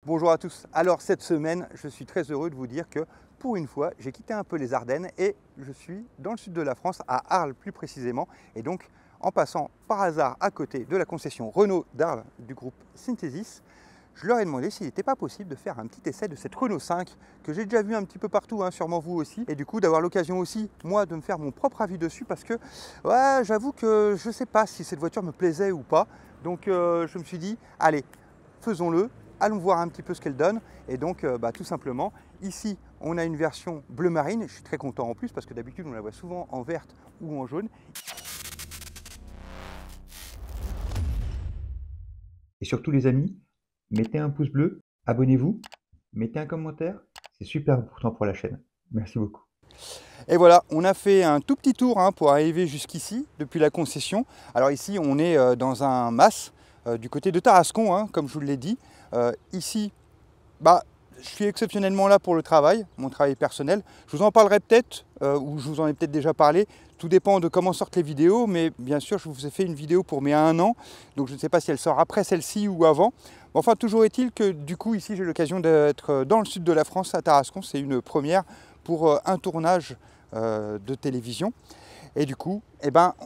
Bonjour à tous. Alors cette semaine, je suis très heureux de vous dire que pour une fois, j'ai quitté un peu les Ardennes et je suis dans le sud de la France, à Arles plus précisément. Et donc, en passant par hasard à côté de la concession Renault d'Arles du groupe Synthesis, je leur ai demandé s'il n'était pas possible de faire un petit essai de cette Renault 5 que j'ai déjà vu un petit peu partout, sûrement vous aussi. Et du coup, d'avoir l'occasion aussi, moi, de me faire mon propre avis dessus parce que, ouais, j'avoue que je ne sais pas si cette voiture me plaisait ou pas. Donc, je me suis dit, allez, faisons-le. Allons voir un petit peu ce qu'elle donne. Et donc, tout simplement, ici, on a une version bleu marine. Je suis très content en plus parce que d'habitude, on la voit souvent en verte ou en jaune. Et surtout les amis, mettez un pouce bleu, abonnez-vous, mettez un commentaire, c'est super important pour la chaîne. Merci beaucoup. Et voilà, on a fait un tout petit tour pour arriver jusqu'ici, depuis la concession. Alors ici, on est dans un MAS du côté de Tarascon, comme je vous l'ai dit. Ici, je suis exceptionnellement là pour le travail, mon travail personnel. Je vous en parlerai peut-être, ou je vous en ai peut-être déjà parlé. Tout dépend de comment sortent les vidéos, mais bien sûr, je vous ai fait une vidéo pour mes 1 an. Donc je ne sais pas si elle sort après celle-ci ou avant. Enfin, toujours est-il que du coup, ici, j'ai l'occasion d'être dans le sud de la France, à Tarascon. C'est une première pour un tournage de télévision. Et du coup,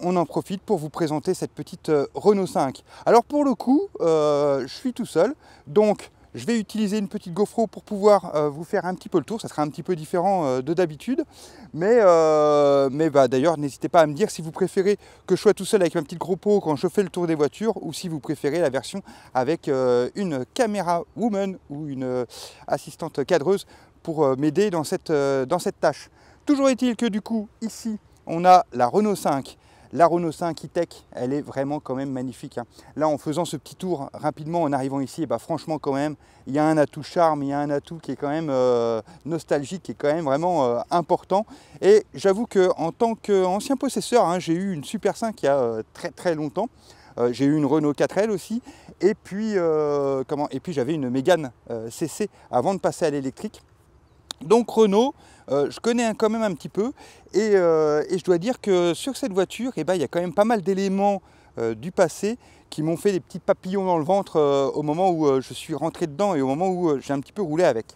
on en profite pour vous présenter cette petite Renault 5. Alors pour le coup, je suis tout seul, donc je vais utiliser une petite GoPro pour pouvoir vous faire un petit peu le tour. Ça sera un petit peu différent de d'habitude. Mais d'ailleurs, n'hésitez pas à me dire si vous préférez que je sois tout seul avec ma petite GoPro quand je fais le tour des voitures ou si vous préférez la version avec une caméra woman ou une assistante cadreuse pour m'aider dans cette tâche. Toujours est-il que du coup, ici, on a la Renault 5. La Renault 5 e-Tech, elle est vraiment quand même magnifique. Là, en faisant ce petit tour rapidement, en arrivant ici, franchement quand même, il y a un atout charme, il y a un atout qui est quand même nostalgique, qui est quand même vraiment important. Et j'avoue qu'en tant qu'ancien possesseur, j'ai eu une Super 5 il y a très longtemps. J'ai eu une Renault 4L aussi. Et puis, j'avais une Mégane CC avant de passer à l'électrique. Donc Renault, je connais quand même un petit peu et je dois dire que sur cette voiture, il y a quand même pas mal d'éléments du passé qui m'ont fait des petits papillons dans le ventre au moment où je suis rentré dedans et au moment où j'ai un petit peu roulé avec.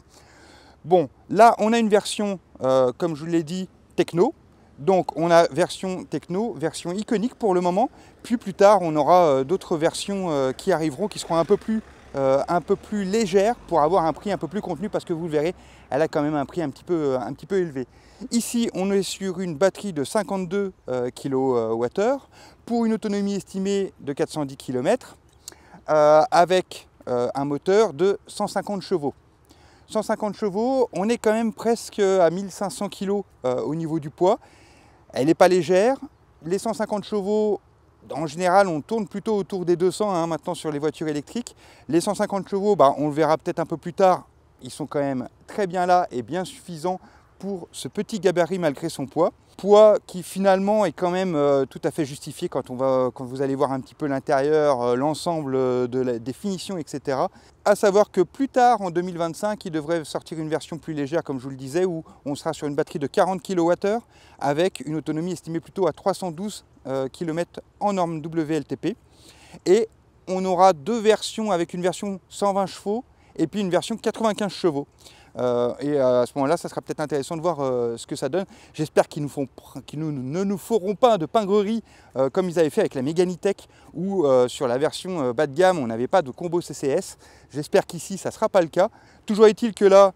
Bon, là on a une version, comme je vous l'ai dit, techno. Donc on a version techno, version iconique pour le moment, puis plus tard on aura d'autres versions qui arriveront, qui seront un peu plus légères pour avoir un prix un peu plus contenu parce que vous le verrez, elle a quand même un prix un petit peu élevé. Ici, on est sur une batterie de 52 kWh pour une autonomie estimée de 410 km avec un moteur de 150 chevaux. 150 chevaux, on est quand même presque à 1500 kg au niveau du poids. Elle n'est pas légère. Les 150 chevaux, en général, on tourne plutôt autour des 200 maintenant sur les voitures électriques. Les 150 chevaux, on le verra peut-être un peu plus tard, ils sont quand même très bien là et bien suffisants pour ce petit gabarit malgré son poids. Poids qui finalement est quand même tout à fait justifié quand vous allez voir un petit peu l'intérieur, l'ensemble des finitions, etc. À savoir que plus tard, en 2025, il devrait sortir une version plus légère, comme je vous le disais, où on sera sur une batterie de 40 kWh avec une autonomie estimée plutôt à 312 km en norme WLTP. Et on aura 2 versions avec une version 120 chevaux et puis une version 95 chevaux. Et à ce moment-là, ça sera peut-être intéressant de voir ce que ça donne. J'espère qu'ils ne nous feront pas de pingrerie comme ils avaient fait avec la Mégane e-Tech ou sur la version bas de gamme, on n'avait pas de combo CCS. J'espère qu'ici, ça ne sera pas le cas. Toujours est-il que là,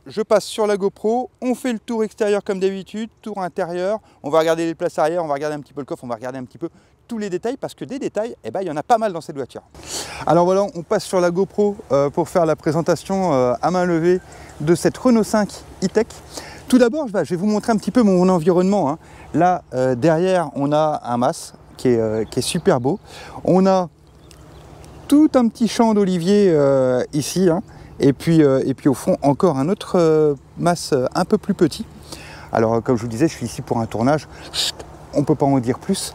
je passe sur la GoPro, on fait le tour extérieur comme d'habitude, tour intérieur, on va regarder les places arrière, on va regarder un petit peu le coffre, on va regarder un petit peu tous les détails parce que des détails, il y en a pas mal dans cette voiture. Alors voilà, on passe sur la GoPro pour faire la présentation à main levée de cette Renault 5 e-Tech. Tout d'abord, je vais vous montrer un petit peu mon environnement. Là, derrière, on a un MAS qui est super beau. On a tout un petit champ d'olivier ici, et puis au fond, encore un autre MAS un peu plus petit. Alors, comme je vous disais, je suis ici pour un tournage. On ne peut pas en dire plus,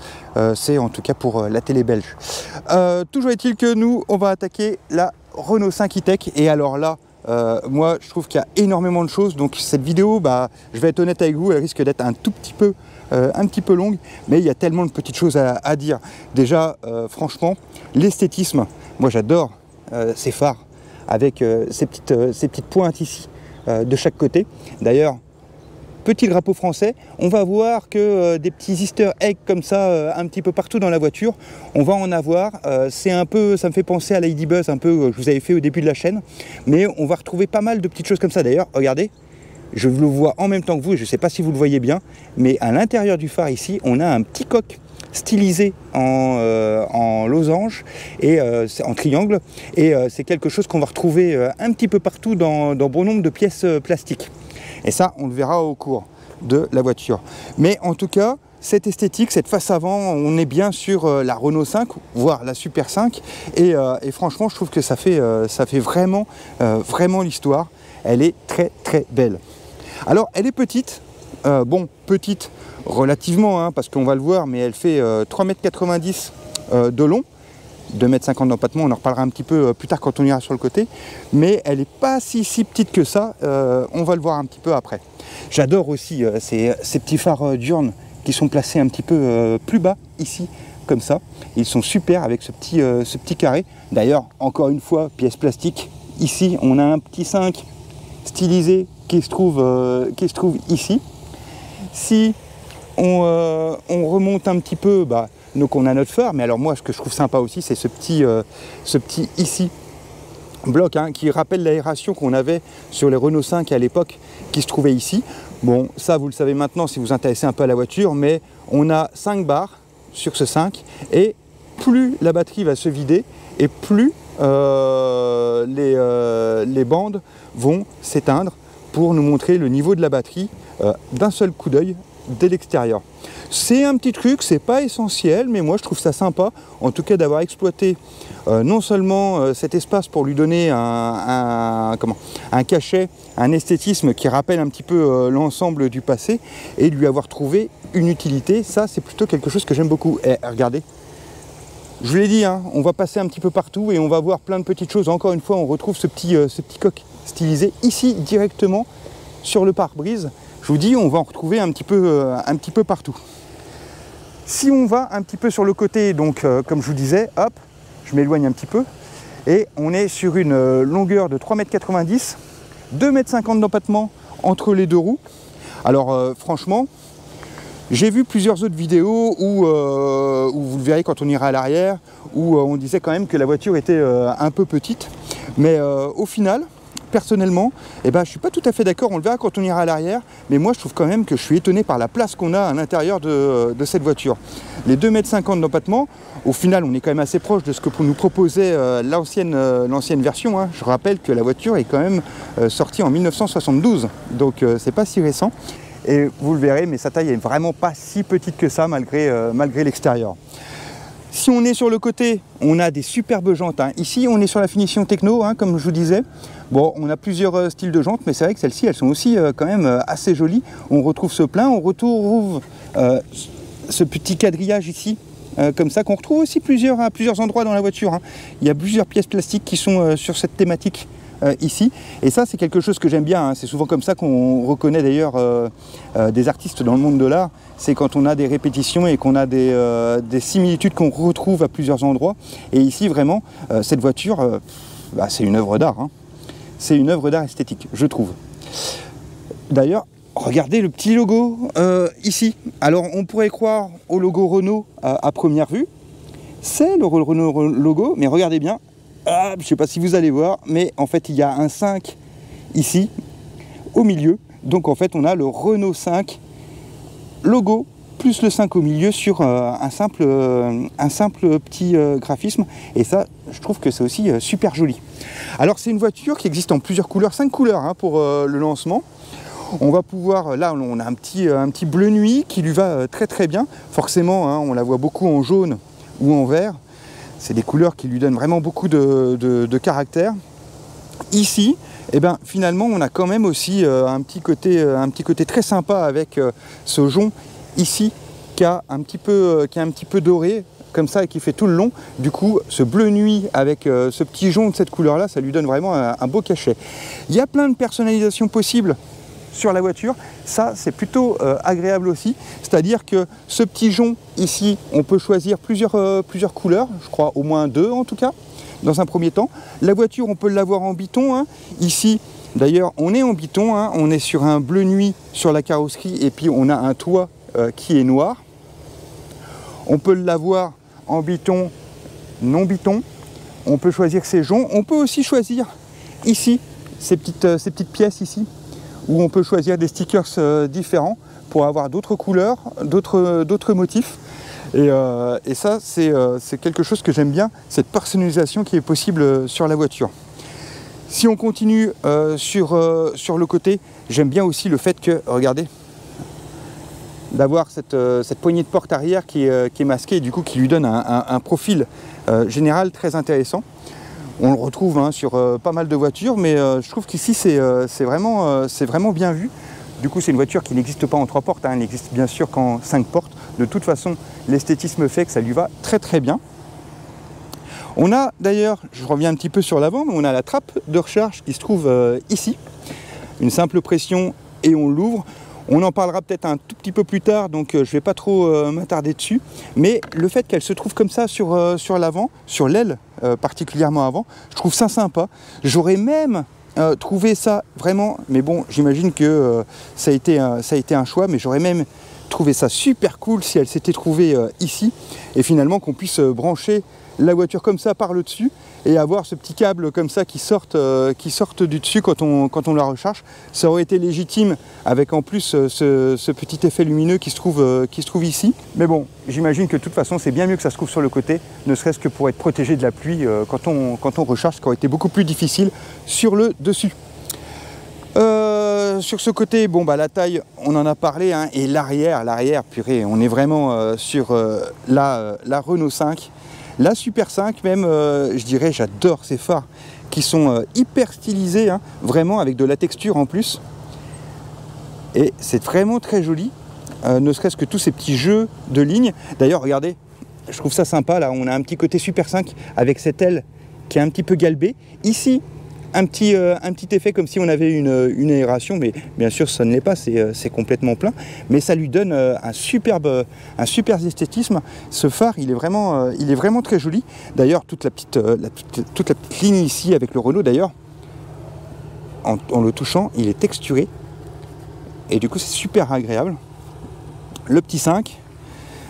c'est en tout cas pour la télé belge. Toujours est-il que nous, on va attaquer la Renault 5 e-Tech. Et alors là, moi, je trouve qu'il y a énormément de choses. Donc cette vidéo, je vais être honnête avec vous, elle risque d'être un petit peu longue, mais il y a tellement de petites choses à dire. Déjà, franchement, l'esthétisme, moi j'adore ces phares avec ces petites pointes ici de chaque côté. D'ailleurs, petit drapeau français, on va voir que des petits easter eggs comme ça un petit peu partout dans la voiture, on va en avoir. C'est un peu, ça me fait penser à Ladybuzz, un peu que je vous avais fait au début de la chaîne, mais on va retrouver pas mal de petites choses comme ça. D'ailleurs, regardez, je le vois en même temps que vous, je ne sais pas si vous le voyez bien, mais à l'intérieur du phare ici, on a un petit coq stylisé en losange et en triangle, et c'est quelque chose qu'on va retrouver un petit peu partout dans bon nombre de pièces plastiques. Et ça, on le verra au cours de la voiture. Mais en tout cas, cette esthétique, cette face avant, on est bien sur la Renault 5, voire la Super 5. Et franchement, je trouve que ça fait vraiment, vraiment l'histoire. Elle est très, très belle. Alors, elle est petite. Bon, petite relativement, hein, parce qu'on va le voir, mais elle fait 3,90 m de long. 2,50 m d'empattement, on en reparlera un petit peu plus tard quand on ira sur le côté, mais elle n'est pas si petite que ça, on va le voir un petit peu après. J'adore aussi ces petits phares diurnes qui sont placés un petit peu plus bas ici, comme ça. Ils sont super avec ce petit carré. D'ailleurs, encore une fois, pièce plastique. Ici, on a un petit 5 stylisé qui se trouve ici. Si on remonte un petit peu, donc on a notre phare, mais alors moi ce que je trouve sympa aussi, c'est ce petit ici bloc hein, qui rappelle l'aération qu'on avait sur les Renault 5 à l'époque, qui se trouvait ici. Bon, ça vous le savez maintenant si vous vous intéressez un peu à la voiture, mais on a 5 barres sur ce 5, et plus la batterie va se vider, et plus les bandes vont s'éteindre pour nous montrer le niveau de la batterie d'un seul coup d'œil dès l'extérieur. C'est un petit truc, c'est pas essentiel, mais moi je trouve ça sympa, en tout cas d'avoir exploité non seulement cet espace pour lui donner un cachet, un esthétisme qui rappelle un petit peu l'ensemble du passé, et lui avoir trouvé une utilité. Ça, c'est plutôt quelque chose que j'aime beaucoup. Et regardez, je vous l'ai dit, hein, on va passer un petit peu partout et on va voir plein de petites choses. Encore une fois, on retrouve ce petit coq stylisé ici directement sur le pare-brise. Je vous dis, on va en retrouver un petit peu partout. Si on va un petit peu sur le côté, donc comme je vous disais, hop, je m'éloigne un petit peu, et on est sur une longueur de 3,90 m, 2,50 m d'empattement entre les deux roues. Alors franchement, j'ai vu plusieurs autres vidéos où vous le verrez quand on ira à l'arrière, où on disait quand même que la voiture était un peu petite, mais au final, personnellement, je ne suis pas tout à fait d'accord, on le verra quand on ira à l'arrière, mais moi je trouve quand même que je suis étonné par la place qu'on a à l'intérieur de cette voiture. Les 2,50 m d'empattement, au final on est quand même assez proche de ce que nous proposait l'ancienne version, hein. Je rappelle que la voiture est quand même sortie en 1972, donc c'est pas si récent, et vous le verrez, mais sa taille est vraiment pas si petite que ça malgré l'extérieur. Si on est sur le côté, on a des superbes jantes, hein. Ici, on est sur la finition techno, hein, comme je vous disais. Bon, on a plusieurs styles de jantes, mais c'est vrai que celles-ci, elles sont aussi quand même assez jolies. On retrouve ce plein, on retrouve ce petit quadrillage ici, comme ça, qu'on retrouve aussi à plusieurs endroits dans la voiture, hein. Il y a plusieurs pièces plastiques qui sont sur cette thématique ici. Et ça, c'est quelque chose que j'aime bien, hein. C'est souvent comme ça qu'on reconnaît d'ailleurs des artistes dans le monde de l'art. C'est quand on a des répétitions et qu'on a des similitudes qu'on retrouve à plusieurs endroits. Et ici, vraiment, cette voiture, c'est une œuvre d'art, hein. C'est une œuvre d'art esthétique, je trouve. D'ailleurs, regardez le petit logo ici. Alors, on pourrait croire au logo Renault à première vue. C'est le Renault logo, mais regardez bien. Je ne sais pas si vous allez voir, mais en fait, il y a un 5 ici, au milieu. Donc, en fait, on a le Renault 5 logo plus le 5 au milieu sur un simple petit graphisme, et ça je trouve que c'est aussi super joli. Alors c'est une voiture qui existe en plusieurs couleurs, 5 couleurs hein, pour le lancement. On va pouvoir, là on a un petit bleu nuit qui lui va très très bien, forcément hein, on la voit beaucoup en jaune ou en vert, c'est des couleurs qui lui donnent vraiment beaucoup de caractère. Ici, finalement on a quand même aussi un petit côté très sympa avec ce jonc ici qui est un petit peu doré comme ça et qui fait tout le long. Du coup ce bleu nuit avec ce petit jonc de cette couleur là, ça lui donne vraiment un beau cachet. Il y a plein de personnalisations possibles sur la voiture, ça c'est plutôt agréable aussi, c'est à dire que ce petit jonc ici on peut choisir plusieurs couleurs, je crois au moins 2 en tout cas. dans un premier temps. La voiture, on peut l'avoir en biton, hein. Ici, d'ailleurs, on est en biton, hein. On est sur un bleu nuit sur la carrosserie et puis on a un toit qui est noir. On peut l'avoir en biton, non biton. On peut choisir ses joncs. On peut aussi choisir ici, ces petites pièces ici, où on peut choisir des stickers différents pour avoir d'autres couleurs, d'autres motifs. Et ça, c'est quelque chose que j'aime bien, cette personnalisation qui est possible sur la voiture. Si on continue sur le côté, j'aime bien aussi le fait que, regardez, d'avoir cette poignée de porte arrière qui est masquée et du coup qui lui donne un profil général très intéressant. On le retrouve hein, sur pas mal de voitures, mais je trouve qu'ici c'est vraiment bien vu. Du coup, c'est une voiture qui n'existe pas en 3 portes, hein, elle n'existe bien sûr qu'en 5 portes. De toute façon, l'esthétisme fait que ça lui va très très bien. On a d'ailleurs, je reviens un petit peu sur l'avant, mais on a la trappe de recharge qui se trouve ici. Une simple pression et on l'ouvre. On en parlera peut-être un tout petit peu plus tard, donc je ne vais pas trop m'attarder dessus. Mais le fait qu'elle se trouve comme ça sur l'avant, sur l'aile particulièrement avant, je trouve ça sympa. J'aurais même trouvé ça vraiment, mais bon, j'imagine que ça a été un choix, mais j'aurais même trouvé ça super cool si elle s'était trouvée ici, et finalement qu'on puisse brancher la voiture comme ça par le dessus et avoir ce petit câble comme ça qui sorte du dessus quand on la recharge. Ça aurait été légitime avec en plus ce petit effet lumineux qui se trouve ici. Mais bon, j'imagine que de toute façon c'est bien mieux que ça se trouve sur le côté, ne serait-ce que pour être protégé de la pluie quand on recharge, ce qui aurait été beaucoup plus difficile sur le dessus. Sur ce côté, bon bah la taille, on en a parlé, hein, et l'arrière, purée, on est vraiment sur la Renault 5. La Super 5 même, je dirais, j'adore ces phares qui sont hyper stylisés, hein, vraiment avec de la texture en plus. Et c'est vraiment très joli, ne serait-ce que tous ces petits jeux de lignes. D'ailleurs, regardez, je trouve ça sympa, là, on a un petit côté Super 5 avec cette aile qui est un petit peu galbée. Ici, un petit effet comme si on avait une aération, mais bien sûr ça ne l'est pas, c'est complètement plein, mais ça lui donne un superbe esthétisme. Ce phare, il est vraiment très joli. D'ailleurs, toute la petite ligne ici avec le Renault, d'ailleurs, en le touchant, il est texturé, et du coup c'est super agréable. Le petit 5,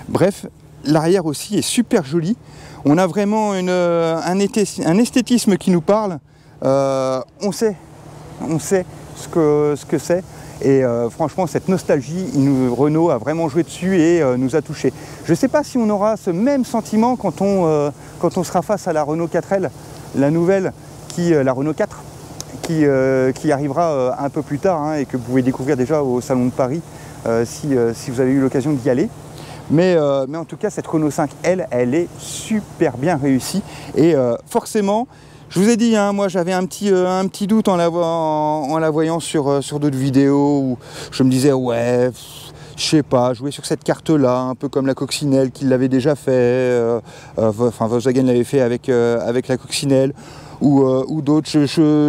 bref, l'arrière aussi est super joli. On a vraiment un esthétisme qui nous parle. On sait ce que c'est, et franchement cette nostalgie, Renault a vraiment joué dessus et nous a touchés. Je ne sais pas si on aura ce même sentiment quand on sera face à la Renault 4L, la nouvelle, la Renault 4, qui arrivera un peu plus tard, hein, et que vous pouvez découvrir déjà au Salon de Paris si vous avez eu l'occasion d'y aller. Mais en tout cas, cette Renault 5, elle est super bien réussie, et forcément, je vous ai dit, hein, moi j'avais un petit doute en la voyant sur d'autres vidéos où je me disais, ouais, je sais pas, jouer sur cette carte-là, un peu comme la Coccinelle qui l'avait déjà fait, enfin Volkswagen l'avait fait avec la Coccinelle, ou d'autres.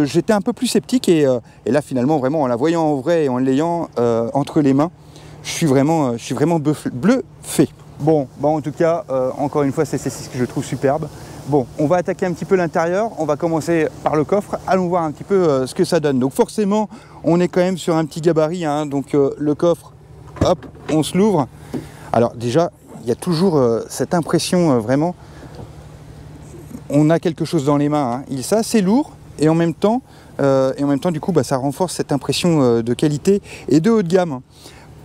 J'étais un peu plus sceptique, et là finalement, vraiment, en la voyant en vrai et en l'ayant entre les mains, je suis vraiment bluffé. Bon, en tout cas, encore une fois, c'est ce que je trouve superbe. Bon, on va attaquer un petit peu l'intérieur, on va commencer par le coffre, allons voir un petit peu ce que ça donne. Donc forcément, on est quand même sur un petit gabarit, hein, donc le coffre, hop, on se l'ouvre. Alors déjà, il y a toujours cette impression vraiment, on a quelque chose dans les mains, hein. C'est assez lourd, et en même temps du coup, bah, ça renforce cette impression de qualité et de haut de gamme.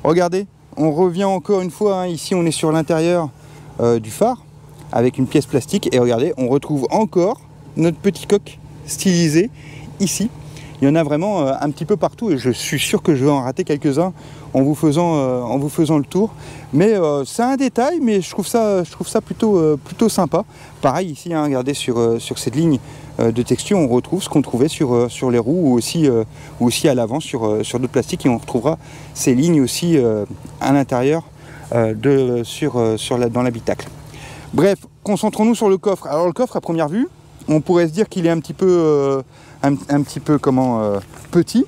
Regardez, on revient encore une fois, hein, ici on est sur l'intérieur du phare, avec une pièce plastique, et regardez, on retrouve encore notre petit coq stylisé ici. Il y en a vraiment un petit peu partout, et je suis sûr que je vais en rater quelques-uns en vous faisant le tour. Mais c'est un détail, mais je trouve ça plutôt sympa. Pareil ici, hein, regardez sur cette ligne de texture, on retrouve ce qu'on trouvait sur les roues, ou aussi à l'avant sur d'autres plastiques, et on retrouvera ces lignes aussi à l'intérieur dans l'habitacle. Bref, concentrons-nous sur le coffre. Alors le coffre, à première vue, on pourrait se dire qu'il est un petit peu un petit peu petit,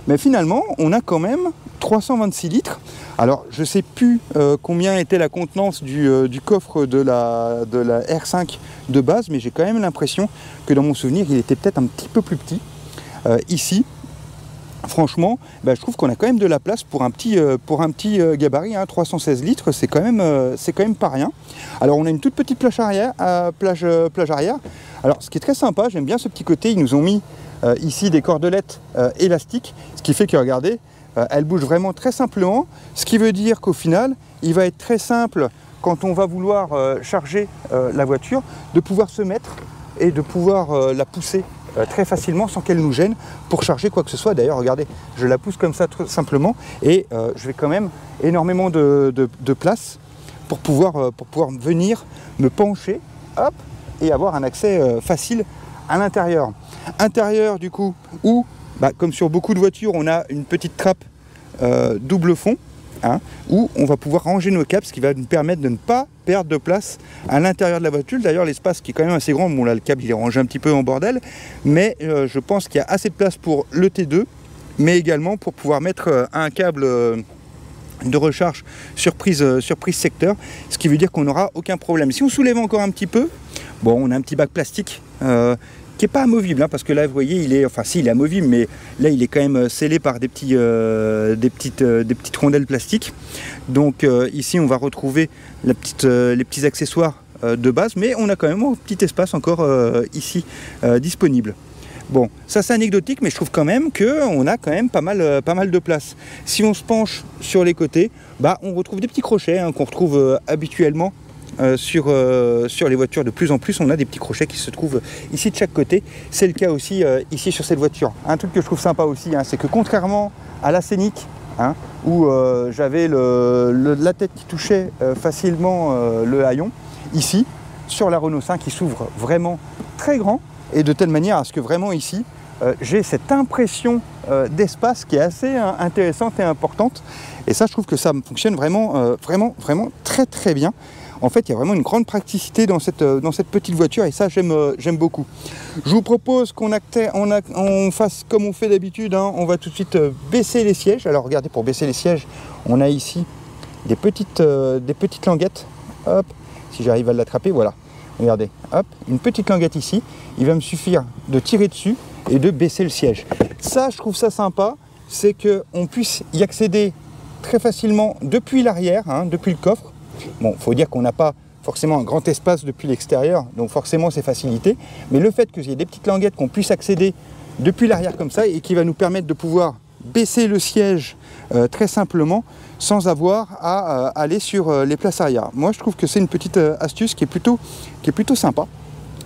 mais finalement on a quand même 326 litres. Alors je ne sais plus combien était la contenance du coffre de la R5 de base, mais j'ai quand même l'impression que dans mon souvenir il était peut-être un petit peu plus petit. Ici, franchement, je trouve qu'on a quand même de la place pour un petit gabarit, hein, 316 litres, c'est quand même pas rien. Alors on a une toute petite plage arrière. Alors ce qui est très sympa, j'aime bien ce petit côté, ils nous ont mis ici des cordelettes élastiques, ce qui fait que regardez, elle bouge vraiment très simplement, ce qui veut dire qu'au final, il va être très simple quand on va vouloir charger la voiture, de pouvoir se mettre et de pouvoir la pousser très facilement sans qu'elle nous gêne pour charger quoi que ce soit. D'ailleurs, regardez, je la pousse comme ça tout simplement et je vais quand même énormément de place pour pouvoir venir me pencher, hop, et avoir un accès facile à l'intérieur. Intérieur du coup, où, comme sur beaucoup de voitures, on a une petite trappe double fond, hein, où on va pouvoir ranger nos câbles, ce qui va nous permettre de ne pas perdre de place à l'intérieur de la voiture. D'ailleurs, l'espace qui est quand même assez grand, bon là le câble il est rangé un petit peu en bordel, mais je pense qu'il y a assez de place pour le T2, mais également pour pouvoir mettre un câble de recharge sur prise secteur, ce qui veut dire qu'on n'aura aucun problème. Si on soulève encore un petit peu, bon, on a un petit bac plastique qui n'est pas amovible, hein, parce que là vous voyez il est, enfin si il est amovible, mais là il est quand même scellé par des petites rondelles plastiques. Donc ici on va retrouver les petits accessoires de base, mais on a quand même un petit espace encore ici disponible. Bon, ça c'est anecdotique, mais je trouve quand même qu'on a quand même pas mal de place. Si on se penche sur les côtés, on retrouve des petits crochets, hein, qu'on retrouve habituellement sur les voitures. De plus en plus, on a des petits crochets qui se trouvent ici de chaque côté. C'est le cas aussi ici sur cette voiture. Un truc que je trouve sympa aussi, hein, c'est que contrairement à la Scénic, hein, où j'avais la tête qui touchait facilement le haillon, ici, sur la Renault 5, il s'ouvre vraiment très grand, et de telle manière à ce que vraiment ici, j'ai cette impression d'espace qui est assez intéressante et importante. Et ça, je trouve que ça fonctionne vraiment très très bien. En fait, il y a vraiment une grande praticité dans cette petite voiture, et ça, j'aime beaucoup. Je vous propose qu'on fasse comme on fait d'habitude, hein. On va tout de suite baisser les sièges. Alors regardez, pour baisser les sièges, on a ici des petites languettes. Hop, si j'arrive à l'attraper, voilà. Regardez, hop, une petite languette ici. Il va me suffire de tirer dessus et de baisser le siège. Ça, je trouve ça sympa, c'est qu'on puisse y accéder très facilement depuis l'arrière, hein, depuis le coffre. Bon, il faut dire qu'on n'a pas forcément un grand espace depuis l'extérieur, donc forcément c'est facilité. Mais le fait qu'il y ait des petites languettes qu'on puisse accéder depuis l'arrière comme ça, et qui va nous permettre de pouvoir baisser le siège très simplement, sans avoir à aller sur les places arrière. Moi je trouve que c'est une petite astuce qui est plutôt sympa.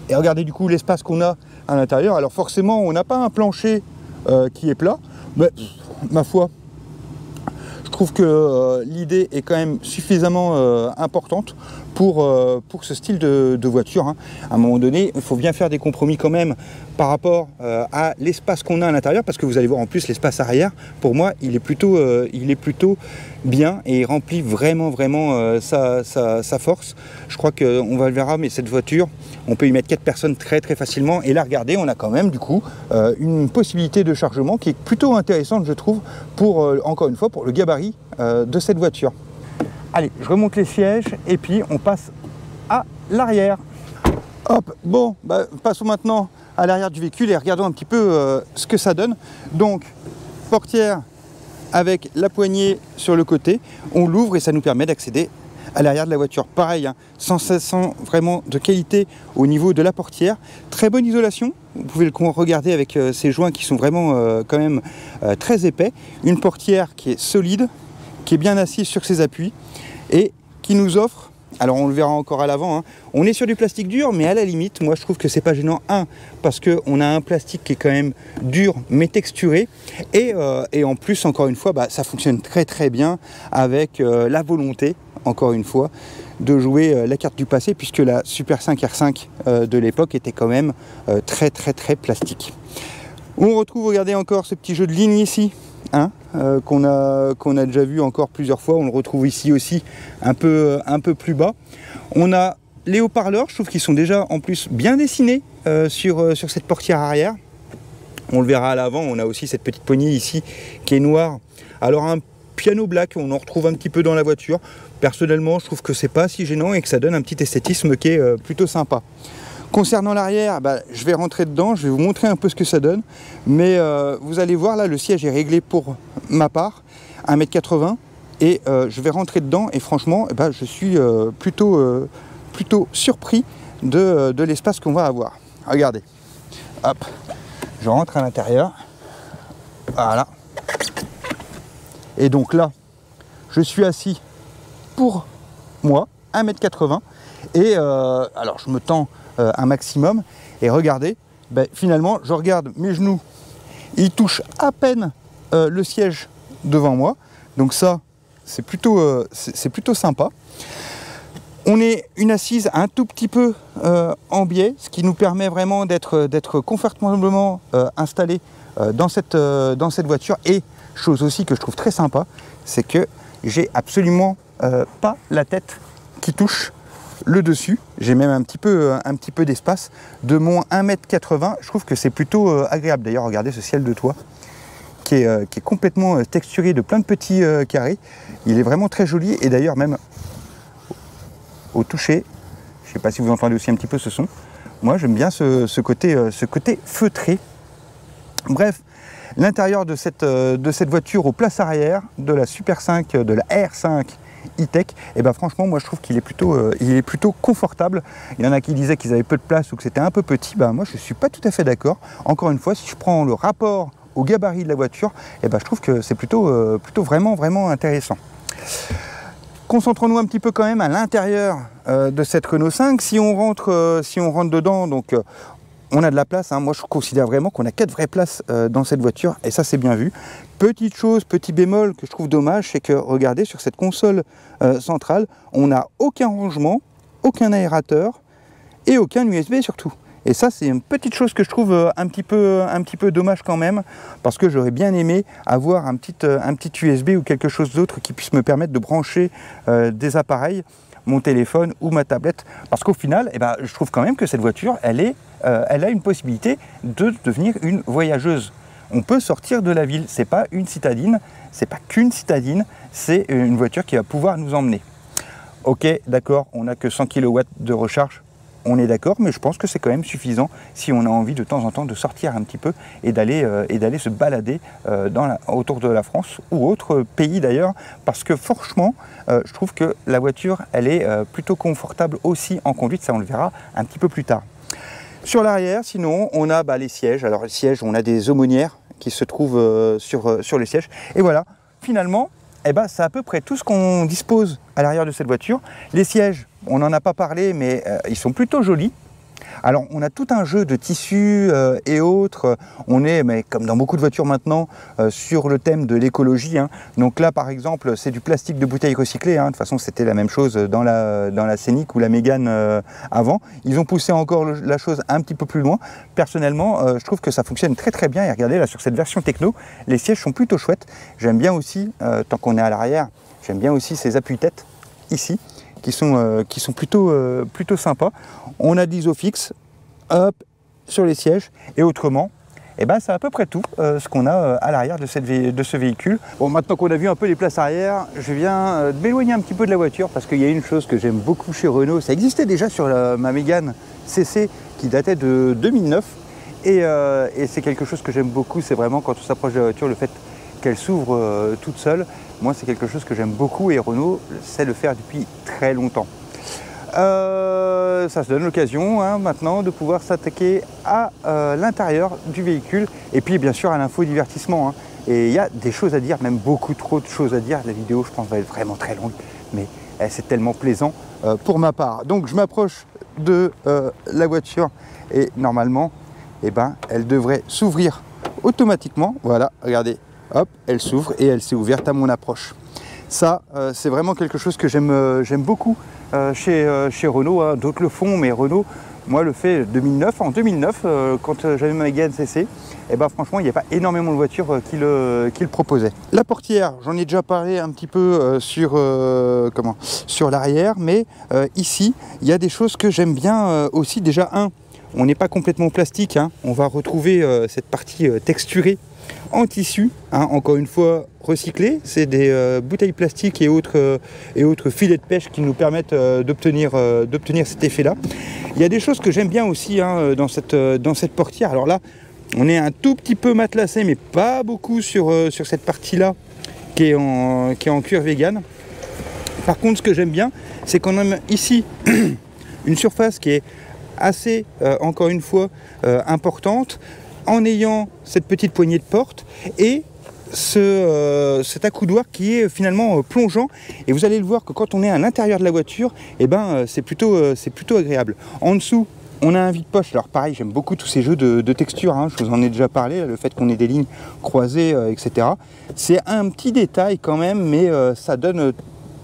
Et regardez du coup l'espace qu'on a à l'intérieur. Alors forcément on n'a pas un plancher qui est plat, mais ma foi, je trouve que l'idée est quand même suffisamment importante pour ce style de voiture, hein. À un moment donné, il faut bien faire des compromis quand même par rapport à l'espace qu'on a à l'intérieur, parce que vous allez voir en plus l'espace arrière, pour moi, il est plutôt bien et il remplit vraiment sa force. Je crois qu'on va le verra, mais cette voiture, on peut y mettre 4 personnes très facilement. Et là, regardez, on a quand même du coup une possibilité de chargement qui est plutôt intéressante, je trouve, encore une fois, pour le gabarit de cette voiture. Allez, je remonte les sièges et puis on passe à l'arrière. Hop, bon, passons maintenant à l'arrière du véhicule et regardons un petit peu ce que ça donne. Donc, portière avec la poignée sur le côté, on l'ouvre et ça nous permet d'accéder à l'arrière de la voiture. Pareil, hein, sans vraiment de qualité au niveau de la portière. Très bonne isolation, vous pouvez le regarder avec ces joints qui sont vraiment quand même très épais. Une portière qui est solide, qui est bien assise sur ses appuis et qui nous offre, alors on le verra encore à l'avant, hein, on est sur du plastique dur, mais à la limite, moi je trouve que c'est pas gênant, parce qu'on a un plastique qui est quand même dur mais texturé, et en plus, encore une fois, ça fonctionne très bien avec la volonté, encore une fois, de jouer la carte du passé, puisque la Super 5 R5 de l'époque était quand même très plastique. On retrouve, regardez encore ce petit jeu de ligne ici, hein, qu'on a déjà vu encore plusieurs fois. On le retrouve ici aussi un peu plus bas. On a les haut-parleurs, je trouve qu'ils sont déjà en plus bien dessinés sur cette portière arrière. On le verra à l'avant, on a aussi cette petite poignée ici qui est noire. Alors un piano black, on en retrouve un petit peu dans la voiture. Personnellement, je trouve que c'est pas si gênant et que ça donne un petit esthétisme qui est plutôt sympa. Concernant l'arrière, je vais rentrer dedans, je vais vous montrer un peu ce que ça donne. Mais vous allez voir, là, le siège est réglé pour ma part, 1,80 m. Et je vais rentrer dedans et franchement, je suis plutôt surpris de l'espace qu'on va avoir. Regardez, hop, je rentre à l'intérieur, voilà. Et donc là, je suis assis pour moi, 1,80 m. Et alors je me tends un maximum. Et regardez, finalement, je regarde mes genoux, ils touchent à peine le siège devant moi. Donc ça, c'est plutôt sympa. On est une assise un tout petit peu en biais, ce qui nous permet vraiment d'être confortablement installé dans cette voiture. Et chose aussi que je trouve très sympa, c'est que j'ai absolument pas la tête qui touche le dessus. J'ai même un petit peu d'espace. De mon 1,80 m, je trouve que c'est plutôt agréable. D'ailleurs, regardez ce ciel de toit qui est complètement texturé de plein de petits carrés. Il est vraiment très joli. Et d'ailleurs, même au toucher, je ne sais pas si vous entendez aussi un petit peu ce son. Moi, j'aime bien ce côté feutré. Bref, l'intérieur de cette voiture aux places arrière, de la Super 5, de la R5 E-Tech, franchement, moi je trouve qu'il est plutôt confortable. Il y en a qui disaient qu'ils avaient peu de place ou que c'était un peu petit. Moi, je ne suis pas tout à fait d'accord. Encore une fois, si je prends le rapport au gabarit de la voiture, je trouve que c'est plutôt vraiment intéressant. Concentrons-nous un petit peu quand même à l'intérieur de cette Renault 5. Si on rentre dedans, donc on a de la place. Moi, je considère vraiment qu'on a 4 vraies places dans cette voiture, et ça, c'est bien vu. Petite chose, petit bémol que je trouve dommage, c'est que, regardez, sur cette console centrale, on n'a aucun rangement, aucun aérateur et aucun USB surtout. Et ça, c'est une petite chose que je trouve un petit peu dommage quand même, parce que j'aurais bien aimé avoir un petit USB ou quelque chose d'autre qui puisse me permettre de brancher des appareils, mon téléphone ou ma tablette. Parce qu'au final, je trouve quand même que cette voiture, elle a une possibilité de devenir une voyageuse. On peut sortir de la ville. C'est pas une citadine, c'est pas qu'une citadine, c'est une voiture qui va pouvoir nous emmener. Ok, d'accord, on n'a que 100 kW de recharge. On est d'accord, mais je pense que c'est quand même suffisant si on a envie de temps en temps de sortir un petit peu et d'aller se balader autour de la France ou autre pays d'ailleurs, parce que franchement, je trouve que la voiture, elle est plutôt confortable aussi en conduite, ça on le verra un petit peu plus tard. Sur l'arrière, sinon, on a les sièges. Alors les sièges, on a des aumônières qui se trouvent sur le siège. Et voilà, finalement, c'est à peu près tout ce qu'on dispose à l'arrière de cette voiture. Les sièges, on n'en a pas parlé, mais ils sont plutôt jolis. Alors, on a tout un jeu de tissus et autres. On est, mais comme dans beaucoup de voitures maintenant, sur le thème de l'écologie. Donc là, par exemple, c'est du plastique de bouteille recyclée. De toute façon, c'était la même chose dans la Scénic ou la Mégane avant. Ils ont poussé encore la chose un petit peu plus loin. Personnellement, je trouve que ça fonctionne très très bien. Et regardez, là, sur cette version techno, les sièges sont plutôt chouettes. J'aime bien aussi, tant qu'on est à l'arrière, j'aime bien aussi ces appuis-têtes ici, qui sont plutôt sympas. On a de l'isofix, hop, sur les sièges, et autrement, c'est à peu près tout ce qu'on a à l'arrière de ce véhicule. Bon, maintenant qu'on a vu un peu les places arrière, je viens de m'éloigner un petit peu de la voiture, parce qu'il y a une chose que j'aime beaucoup chez Renault. Ça existait déjà sur ma Mégane CC qui datait de 2009, et c'est quelque chose que j'aime beaucoup. C'est vraiment quand on s'approche de la voiture, le fait qu'elle s'ouvre toute seule. Moi, c'est quelque chose que j'aime beaucoup, et Renault sait le faire depuis très longtemps. Ça se donne l'occasion maintenant de pouvoir s'attaquer à l'intérieur du véhicule, et puis bien sûr à l'infodivertissement. Et il y a des choses à dire, même beaucoup trop de choses à dire. La vidéo, je pense, va être vraiment très longue, mais c'est tellement plaisant pour ma part. Donc je m'approche de la voiture, et normalement, elle devrait s'ouvrir automatiquement. Voilà, regardez, hop, elle s'ouvre et elle s'est ouverte à mon approche. Ça, c'est vraiment quelque chose que j'aime beaucoup chez Renault. D'autres le font, mais Renault, moi, le fait en 2009, quand j'avais ma Mégane CC, franchement, il n'y a pas énormément de voitures qui le proposaient. La portière, j'en ai déjà parlé un petit peu sur l'arrière, mais ici, il y a des choses que j'aime bien aussi. Déjà, on n'est pas complètement plastique, hein. On va retrouver cette partie texturée en tissu, hein, encore une fois recyclée. C'est des bouteilles plastiques et autres filets de pêche qui nous permettent d'obtenir cet effet-là. Il y a des choses que j'aime bien aussi, hein, dans cette portière. Alors là, on est un tout petit peu matelassé, mais pas beaucoup sur cette partie-là qui est en cuir vegan. Par contre, ce que j'aime bien, c'est qu'on a ici une surface qui est assez, encore une fois, importante, en ayant cette petite poignée de porte et cet accoudoir qui est finalement plongeant. Et vous allez le voir que quand on est à l'intérieur de la voiture, eh ben, c'est plutôt agréable. En dessous, on a un vide-poche. Alors pareil, j'aime beaucoup tous ces jeux de texture, hein. Je vous en ai déjà parlé, le fait qu'on ait des lignes croisées, etc. C'est un petit détail quand même, mais ça donne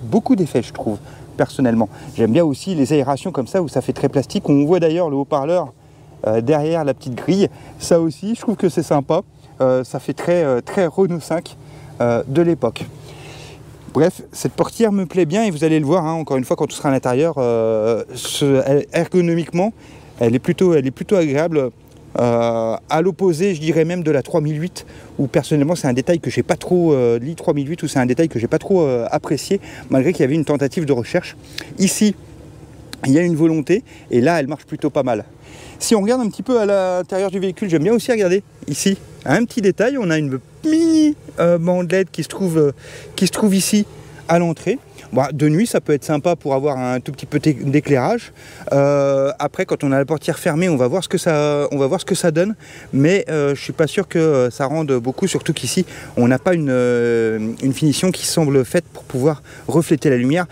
beaucoup d'effets, je trouve, personnellement. J'aime bien aussi les aérations comme ça, où ça fait très plastique. On voit d'ailleurs le haut-parleur derrière la petite grille. Ça aussi, je trouve que c'est sympa. Ça fait très Renault 5 de l'époque. Bref, cette portière me plaît bien et vous allez le voir, hein, encore une fois, quand on sera à l'intérieur, ergonomiquement, elle est plutôt agréable. À l'opposé, je dirais même de la 3008, où personnellement c'est un détail que j'ai pas trop, l'i3008, où c'est un détail que j'ai pas trop apprécié, malgré qu'il y avait une tentative de recherche. Ici, il y a une volonté, et là, elle marche plutôt pas mal. Si on regarde un petit peu à l'intérieur du véhicule, j'aime bien aussi regarder ici, un petit détail, on a une mini bandelette qui se trouve ici à l'entrée. Bon, de nuit, ça peut être sympa pour avoir un tout petit peu d'éclairage. Après, quand on a la portière fermée, on va voir ce que ça donne. Mais je suis pas sûr que ça rende beaucoup, surtout qu'ici, on n'a pas une finition qui semble faite pour pouvoir refléter la lumière.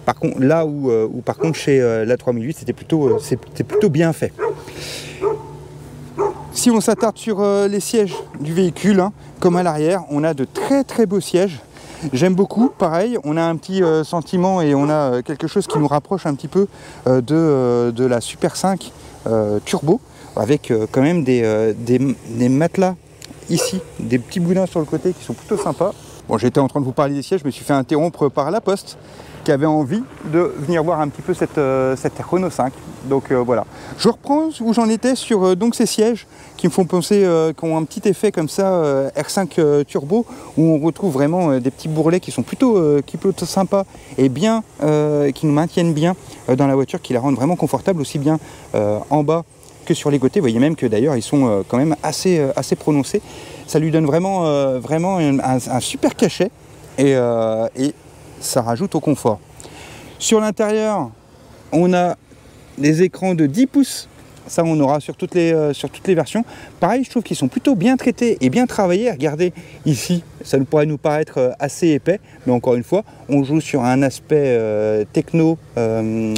Par contre, là où par contre chez la 3008, c'était plutôt bien fait. Si on s'attarde sur les sièges du véhicule, hein, comme à l'arrière, on a de très beaux sièges. J'aime beaucoup, pareil, on a un petit sentiment et on a quelque chose qui nous rapproche un petit peu de la Super 5 Turbo, avec quand même des matelas ici, des petits boudins sur le côté qui sont plutôt sympas. Bon, j'étais en train de vous parler des sièges, je me suis fait interrompre par la Poste, qui avait envie de venir voir un petit peu cette Renault 5. Donc voilà. Je reprends où j'en étais sur donc ces sièges qui me font penser, qui ont un petit effet comme ça, R5 Turbo, où on retrouve vraiment des petits bourrelets qui sont plutôt sympas et bien, qui nous maintiennent bien dans la voiture, qui la rendent vraiment confortable, aussi bien en bas que sur les côtés. Vous voyez même que d'ailleurs ils sont quand même assez prononcés. Ça lui donne vraiment un super cachet et ça rajoute au confort. Sur l'intérieur, on a des écrans de 10 pouces. Ça, on aura sur toutes les versions. Pareil, je trouve qu'ils sont plutôt bien traités et bien travaillés. Regardez ici, ça pourrait nous paraître assez épais, mais encore une fois, on joue sur un aspect techno,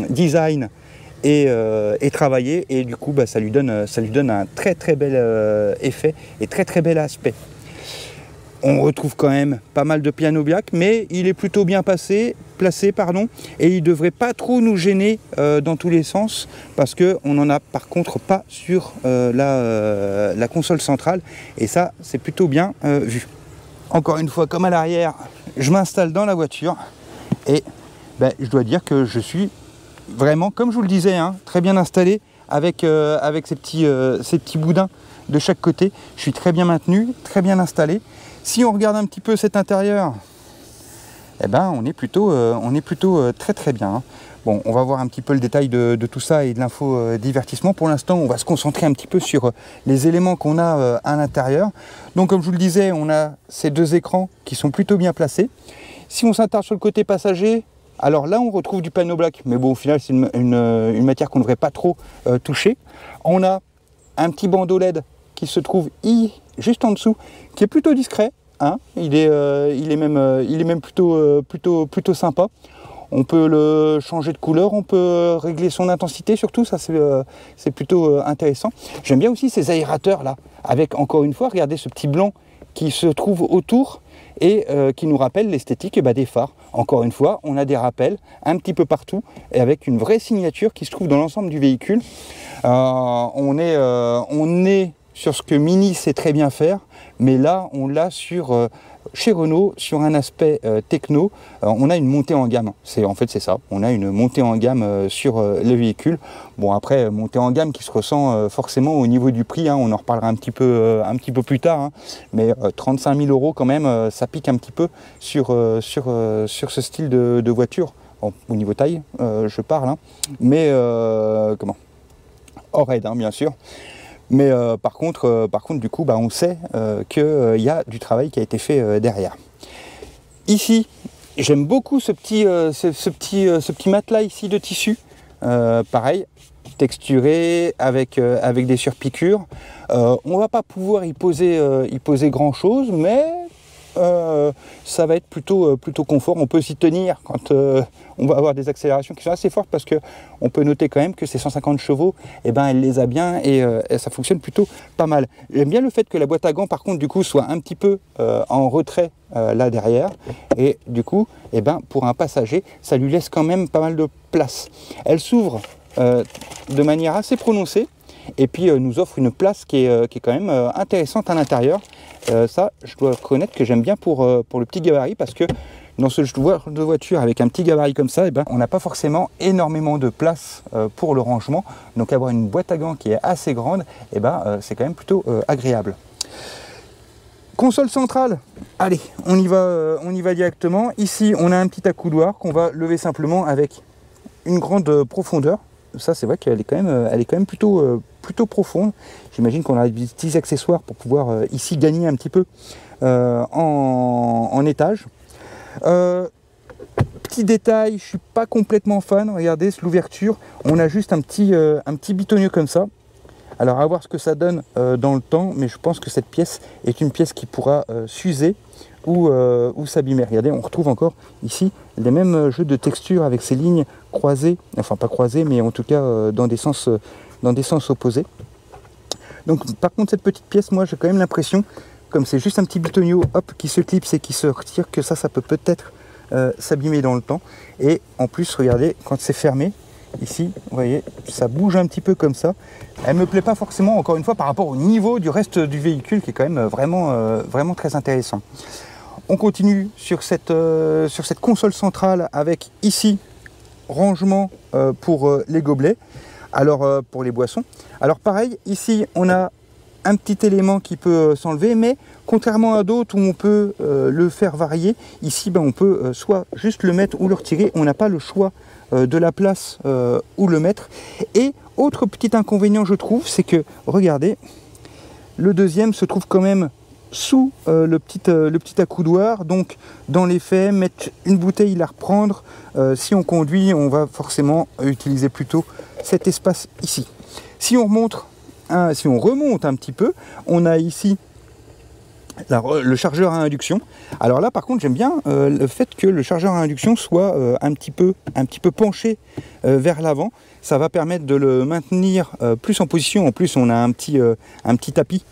design et travaillé, et du coup, ça lui donne un très bel effet et très bel aspect. On retrouve quand même pas mal de piano black, mais il est plutôt bien placé, et il ne devrait pas trop nous gêner dans tous les sens, parce qu'on n'en a par contre pas sur la console centrale, et ça c'est plutôt bien vu. Encore une fois, comme à l'arrière, je m'installe dans la voiture, et je dois dire que je suis vraiment, comme je vous le disais, hein, très bien installé, avec ces petits boudins de chaque côté. Je suis très bien maintenu, très bien installé. Si on regarde un petit peu cet intérieur, on est plutôt très bien, hein. Bon, on va voir un petit peu le détail de tout ça et de l'info divertissement. Pour l'instant, on va se concentrer un petit peu sur les éléments qu'on a à l'intérieur. Donc, comme je vous le disais, on a ces deux écrans qui sont plutôt bien placés. Si on s'attarde sur le côté passager, alors là, on retrouve du panneau black, mais bon, au final, c'est une matière qu'on ne devrait pas trop toucher. On a un petit bandeau LED qui se trouve juste en dessous, qui est plutôt discret, hein. Il est même plutôt sympa. On peut le changer de couleur, on peut régler son intensité, surtout, ça c'est plutôt intéressant. J'aime bien aussi ces aérateurs là, avec encore une fois, regardez ce petit blanc qui se trouve autour et qui nous rappelle l'esthétique des phares. Encore une fois, on a des rappels un petit peu partout et avec une vraie signature qui se trouve dans l'ensemble du véhicule. On est sur ce que Mini sait très bien faire, mais là on l'a sur chez Renault, sur un aspect techno, on a une montée en gamme. En fait, c'est ça. On a une montée en gamme sur le véhicule. Bon, après, montée en gamme qui se ressent forcément au niveau du prix. Hein, on en reparlera un petit peu plus tard. Hein, mais 35 000 € quand même, ça pique un petit peu sur ce style de voiture. Bon, au niveau taille, je parle. Hein, mais comment hors aide, hein, bien sûr. Mais par contre, du coup, on sait qu'il y a du travail qui a été fait derrière. Ici, j'aime beaucoup ce petit matelas ici de tissu. Pareil, texturé, avec des surpiqûres. On ne va pas pouvoir y poser grand chose, mais ça va être plutôt confort. On peut s'y tenir quand on va avoir des accélérations qui sont assez fortes, parce qu'on peut noter quand même que ces 150 chevaux, elle les a bien et ça fonctionne plutôt pas mal. J'aime bien le fait que la boîte à gants, par contre, du coup, soit un petit peu en retrait là derrière, et du coup, pour un passager, ça lui laisse quand même pas mal de place. Elle s'ouvre de manière assez prononcée, et puis nous offre une place qui est quand même intéressante à l'intérieur. Ça, je dois reconnaître que j'aime bien pour le petit gabarit, parce que dans ce genre de voiture avec un petit gabarit comme ça, on n'a pas forcément énormément de place pour le rangement. Donc avoir une boîte à gants qui est assez grande, c'est quand même plutôt agréable. Console centrale, allez, on y va directement. Ici, on a un petit accoudoir qu'on va lever simplement avec une grande profondeur. Ça, c'est vrai qu'elle est quand même plutôt profonde. J'imagine qu'on a des petits accessoires pour pouvoir ici gagner un petit peu en étage. Petit détail, je ne suis pas complètement fan. Regardez l'ouverture, on a juste un petit bitonnier comme ça. Alors à voir ce que ça donne dans le temps, mais je pense que cette pièce est une pièce qui pourra s'user ou s'abîmer. Regardez, on retrouve encore ici les mêmes jeux de texture avec ces lignes croisées, enfin pas croisées, mais en tout cas dans des sens opposés. Donc par contre, cette petite pièce, moi j'ai quand même l'impression, comme c'est juste un petit bitonio, hop, qui se clipse et qui se retire, que ça peut-être s'abîmer dans le temps. Et en plus, regardez, quand c'est fermé, ici, vous voyez, ça bouge un petit peu comme ça. Elle me plaît pas forcément, encore une fois, par rapport au niveau du reste du véhicule, qui est quand même vraiment très intéressant. On continue sur cette console centrale avec ici rangement pour les gobelets, alors pour les boissons. Alors pareil, ici on a un petit élément qui peut s'enlever, mais contrairement à d'autres où on peut le faire varier, ici on peut soit juste le mettre ou le retirer. On n'a pas le choix de la place où le mettre. Et autre petit inconvénient, je trouve, c'est que regardez, le deuxième se trouve quand même sous le petit accoudoir. Donc dans les faits, mettre une bouteille, la reprendre, si on conduit, on va forcément utiliser plutôt cet espace ici. Si on remonte un petit peu, on a ici le chargeur à induction. Alors là par contre, j'aime bien le fait que le chargeur à induction soit un petit peu penché vers l'avant. Ça va permettre de le maintenir plus en position. En plus, on a un petit tapis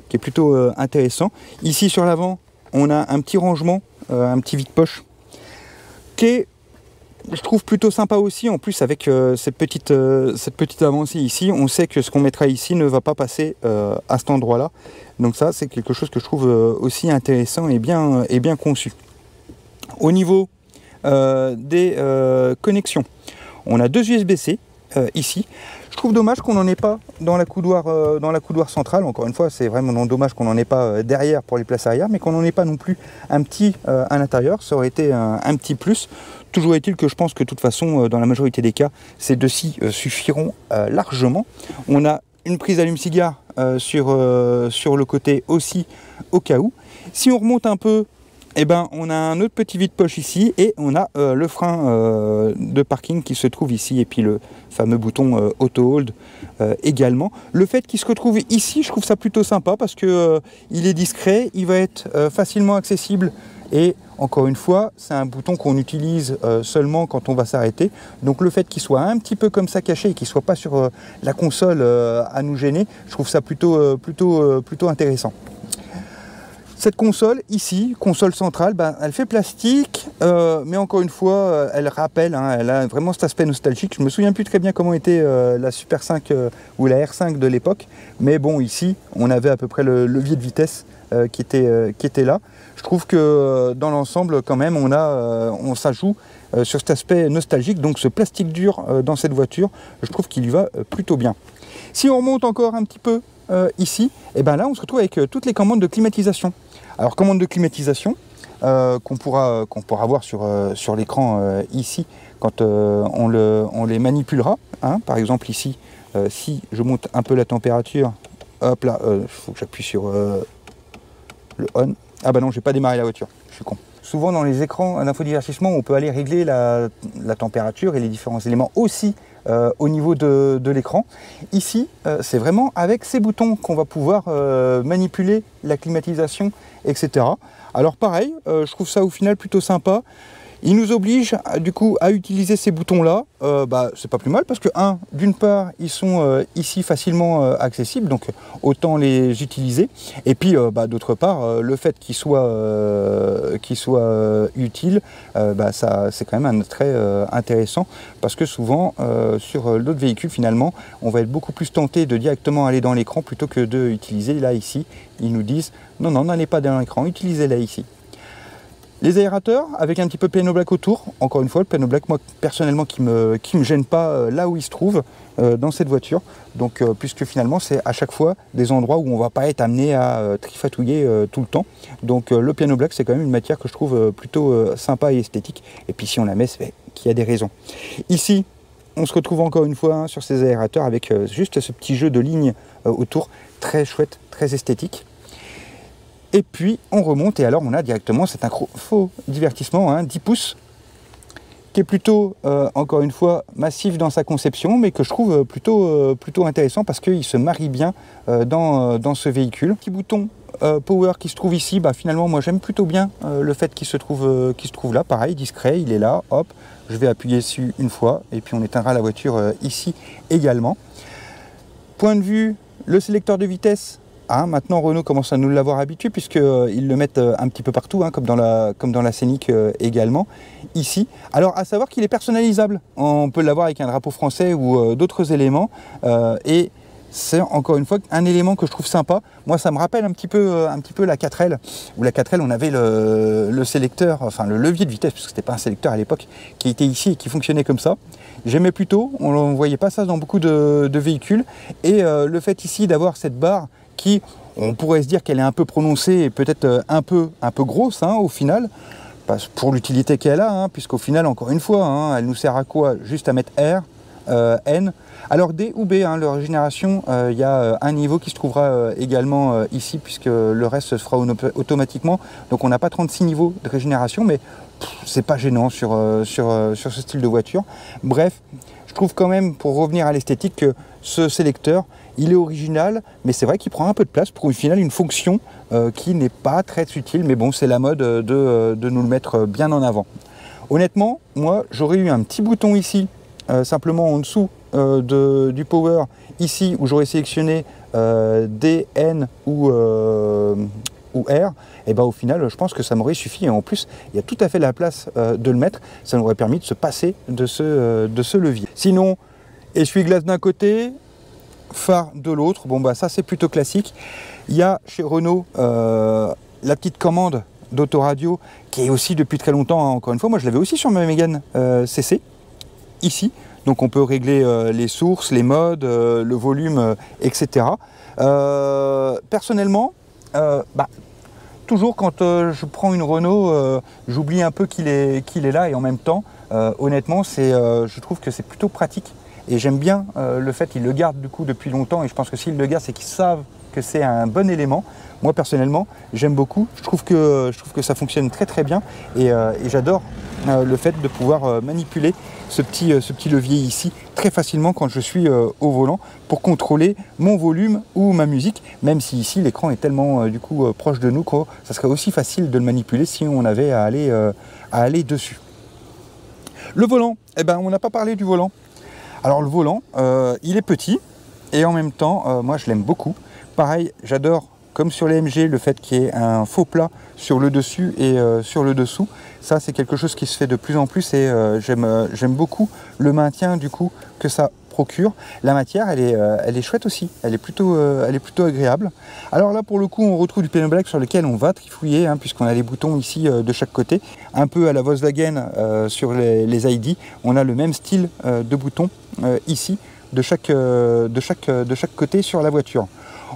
qui est plutôt intéressant. Ici sur l'avant, on a un petit rangement, un petit vide-poche qui est, je trouve, plutôt sympa aussi. En plus, avec cette petite avancée ici, on sait que ce qu'on mettra ici ne va pas passer à cet endroit-là. Donc ça, c'est quelque chose que je trouve aussi intéressant et bien conçu. Au niveau des connexions, on a deux USB-C ici. Je trouve dommage qu'on n'en ait pas dans la coudoir centrale. Encore une fois, c'est vraiment dommage qu'on n'en ait pas derrière pour les places arrière, mais qu'on n'en ait pas non plus un petit à l'intérieur. Ça aurait été un petit plus. Toujours est-il que je pense que de toute façon, dans la majorité des cas, ces deux-ci suffiront largement. On a une prise allume-cigare sur le côté aussi, au cas où. Si on remonte un peu, on a un autre petit vide-poche ici, et on a le frein de parking qui se trouve ici, et puis le fameux bouton Auto Hold également. Le fait qu'il se retrouve ici, je trouve ça plutôt sympa, parce que il est discret, il va être facilement accessible, et encore une fois, c'est un bouton qu'on utilise seulement quand on va s'arrêter. Donc le fait qu'il soit un petit peu comme ça caché et qu'il ne soit pas sur la console à nous gêner, je trouve ça plutôt intéressant. Cette console ici, console centrale, elle fait plastique, mais encore une fois, elle rappelle, elle a vraiment cet aspect nostalgique. Je me souviens plus très bien comment était la Super 5 ou la R5 de l'époque, mais bon, ici, on avait à peu près le levier de vitesse qui était là. Je trouve que dans l'ensemble, quand même, ça joue sur cet aspect nostalgique. Donc ce plastique dur dans cette voiture, je trouve qu'il y va plutôt bien. Si on remonte encore un petit peu ici, et ben là on se retrouve avec toutes les commandes de climatisation. Alors commandes de climatisation qu'on pourra voir sur l'écran ici quand on les manipulera. Hein. Par exemple ici, si je monte un peu la température, hop là, il faut que j'appuie sur le on. Ah bah non, j'ai pas démarré la voiture, je suis con. Souvent dans les écrans d'infodivertissement, on peut aller régler la température et les différents éléments aussi au niveau de l'écran. Ici, c'est vraiment avec ces boutons qu'on va pouvoir manipuler la climatisation, etc. Alors pareil, je trouve ça au final plutôt sympa. Il nous oblige du coup à utiliser ces boutons-là. C'est pas plus mal parce que d'une part, ils sont ici facilement accessibles, donc autant les utiliser. Et puis d'autre part, le fait qu'ils soient utiles, c'est quand même un trait intéressant parce que souvent sur d'autres véhicules finalement, on va être beaucoup plus tenté de directement aller dans l'écran plutôt que de utiliser là ici. Ils nous disent non, n'allez pas dans l'écran, utilisez-la ici. Les aérateurs avec un petit peu de piano black autour. Encore une fois, le piano black, moi personnellement, qui me gêne pas là où il se trouve dans cette voiture. Donc, puisque finalement, c'est à chaque fois des endroits où on ne va pas être amené à trifatouiller tout le temps. Donc, le piano black, c'est quand même une matière que je trouve plutôt sympa et esthétique. Et puis, si on la met, c'est qu'il y a des raisons. Ici, on se retrouve encore une fois sur ces aérateurs avec juste ce petit jeu de lignes autour, très chouette, très esthétique. Et puis on remonte et alors on a directement cet faux divertissement, 10 pouces, qui est plutôt, encore une fois, massif dans sa conception, mais que je trouve plutôt intéressant parce qu'il se marie bien dans ce véhicule. Petit bouton power qui se trouve ici, finalement moi j'aime plutôt bien le fait qu'il se trouve là, pareil, discret, il est là, hop, je vais appuyer dessus une fois et puis on éteindra la voiture ici également. Point de vue, le sélecteur de vitesse. Maintenant Renault commence à nous l'avoir habitué puisqu'ils le mettent un petit peu partout, comme dans la Scénic également, ici. Alors à savoir qu'il est personnalisable, on peut l'avoir avec un drapeau français ou d'autres éléments, et c'est encore une fois un élément que je trouve sympa. Moi ça me rappelle un petit peu la 4L, où la 4L on avait le sélecteur, enfin le levier de vitesse, parce que c'était pas un sélecteur à l'époque, qui était ici et qui fonctionnait comme ça. J'aimais plutôt, on ne voyait pas ça dans beaucoup de véhicules, et le fait ici d'avoir cette barre qui, on pourrait se dire qu'elle est un peu prononcée et peut-être un peu grosse au final, pour l'utilité qu'elle a, puisqu'au final, encore une fois, elle nous sert à quoi? Juste à mettre R, N. Alors D ou B, leur régénération, il y a un niveau qui se trouvera également ici, puisque le reste se fera automatiquement. Donc on n'a pas 36 niveaux de régénération, mais c'est pas gênant sur ce style de voiture. Bref, je trouve quand même, pour revenir à l'esthétique, que ce sélecteur, il est original, mais c'est vrai qu'il prend un peu de place pour au final une fonction qui n'est pas très utile, mais bon, c'est la mode de nous le mettre bien en avant. Honnêtement, moi, j'aurais eu un petit bouton ici, simplement en dessous du power, ici, où j'aurais sélectionné D, N ou R, et au final, je pense que ça m'aurait suffi. Et en plus, il y a tout à fait la place de le mettre. Ça nous aurait permis de se passer de ce levier. Sinon, essuie-glace d'un côté, phare de l'autre, ça c'est plutôt classique. Il y a chez Renault la petite commande d'autoradio qui est aussi depuis très longtemps, encore une fois, moi je l'avais aussi sur ma Mégane CC, ici, donc on peut régler les sources, les modes, le volume, etc. Personnellement, toujours quand je prends une Renault, j'oublie un peu qu'il est là, et en même temps, honnêtement, je trouve que c'est plutôt pratique. Et j'aime bien le fait qu'ils le gardent du coup depuis longtemps, et je pense que s'ils le gardent, c'est qu'ils savent que c'est un bon élément. Moi personnellement, j'aime beaucoup, je trouve que ça fonctionne très très bien, et j'adore le fait de pouvoir manipuler ce petit levier ici très facilement quand je suis au volant pour contrôler mon volume ou ma musique, même si ici l'écran est tellement du coup proche de nous que ça serait aussi facile de le manipuler si on avait à aller dessus. Le volant, on n'a pas parlé du volant. Alors le volant, il est petit et en même temps, moi je l'aime beaucoup. Pareil, j'adore, comme sur les MG, le fait qu'il y ait un faux plat sur le dessus et sur le dessous. Ça, c'est quelque chose qui se fait de plus en plus, et j'aime beaucoup le maintien du coup que ça procure. La matière, elle est chouette aussi, elle est plutôt agréable. Alors là, pour le coup, on retrouve du piano black sur lequel on va trifouiller, hein, puisqu'on a les boutons ici de chaque côté, un peu à la Volkswagen sur les ID. On a le même style de boutons ici, de chaque côté sur la voiture.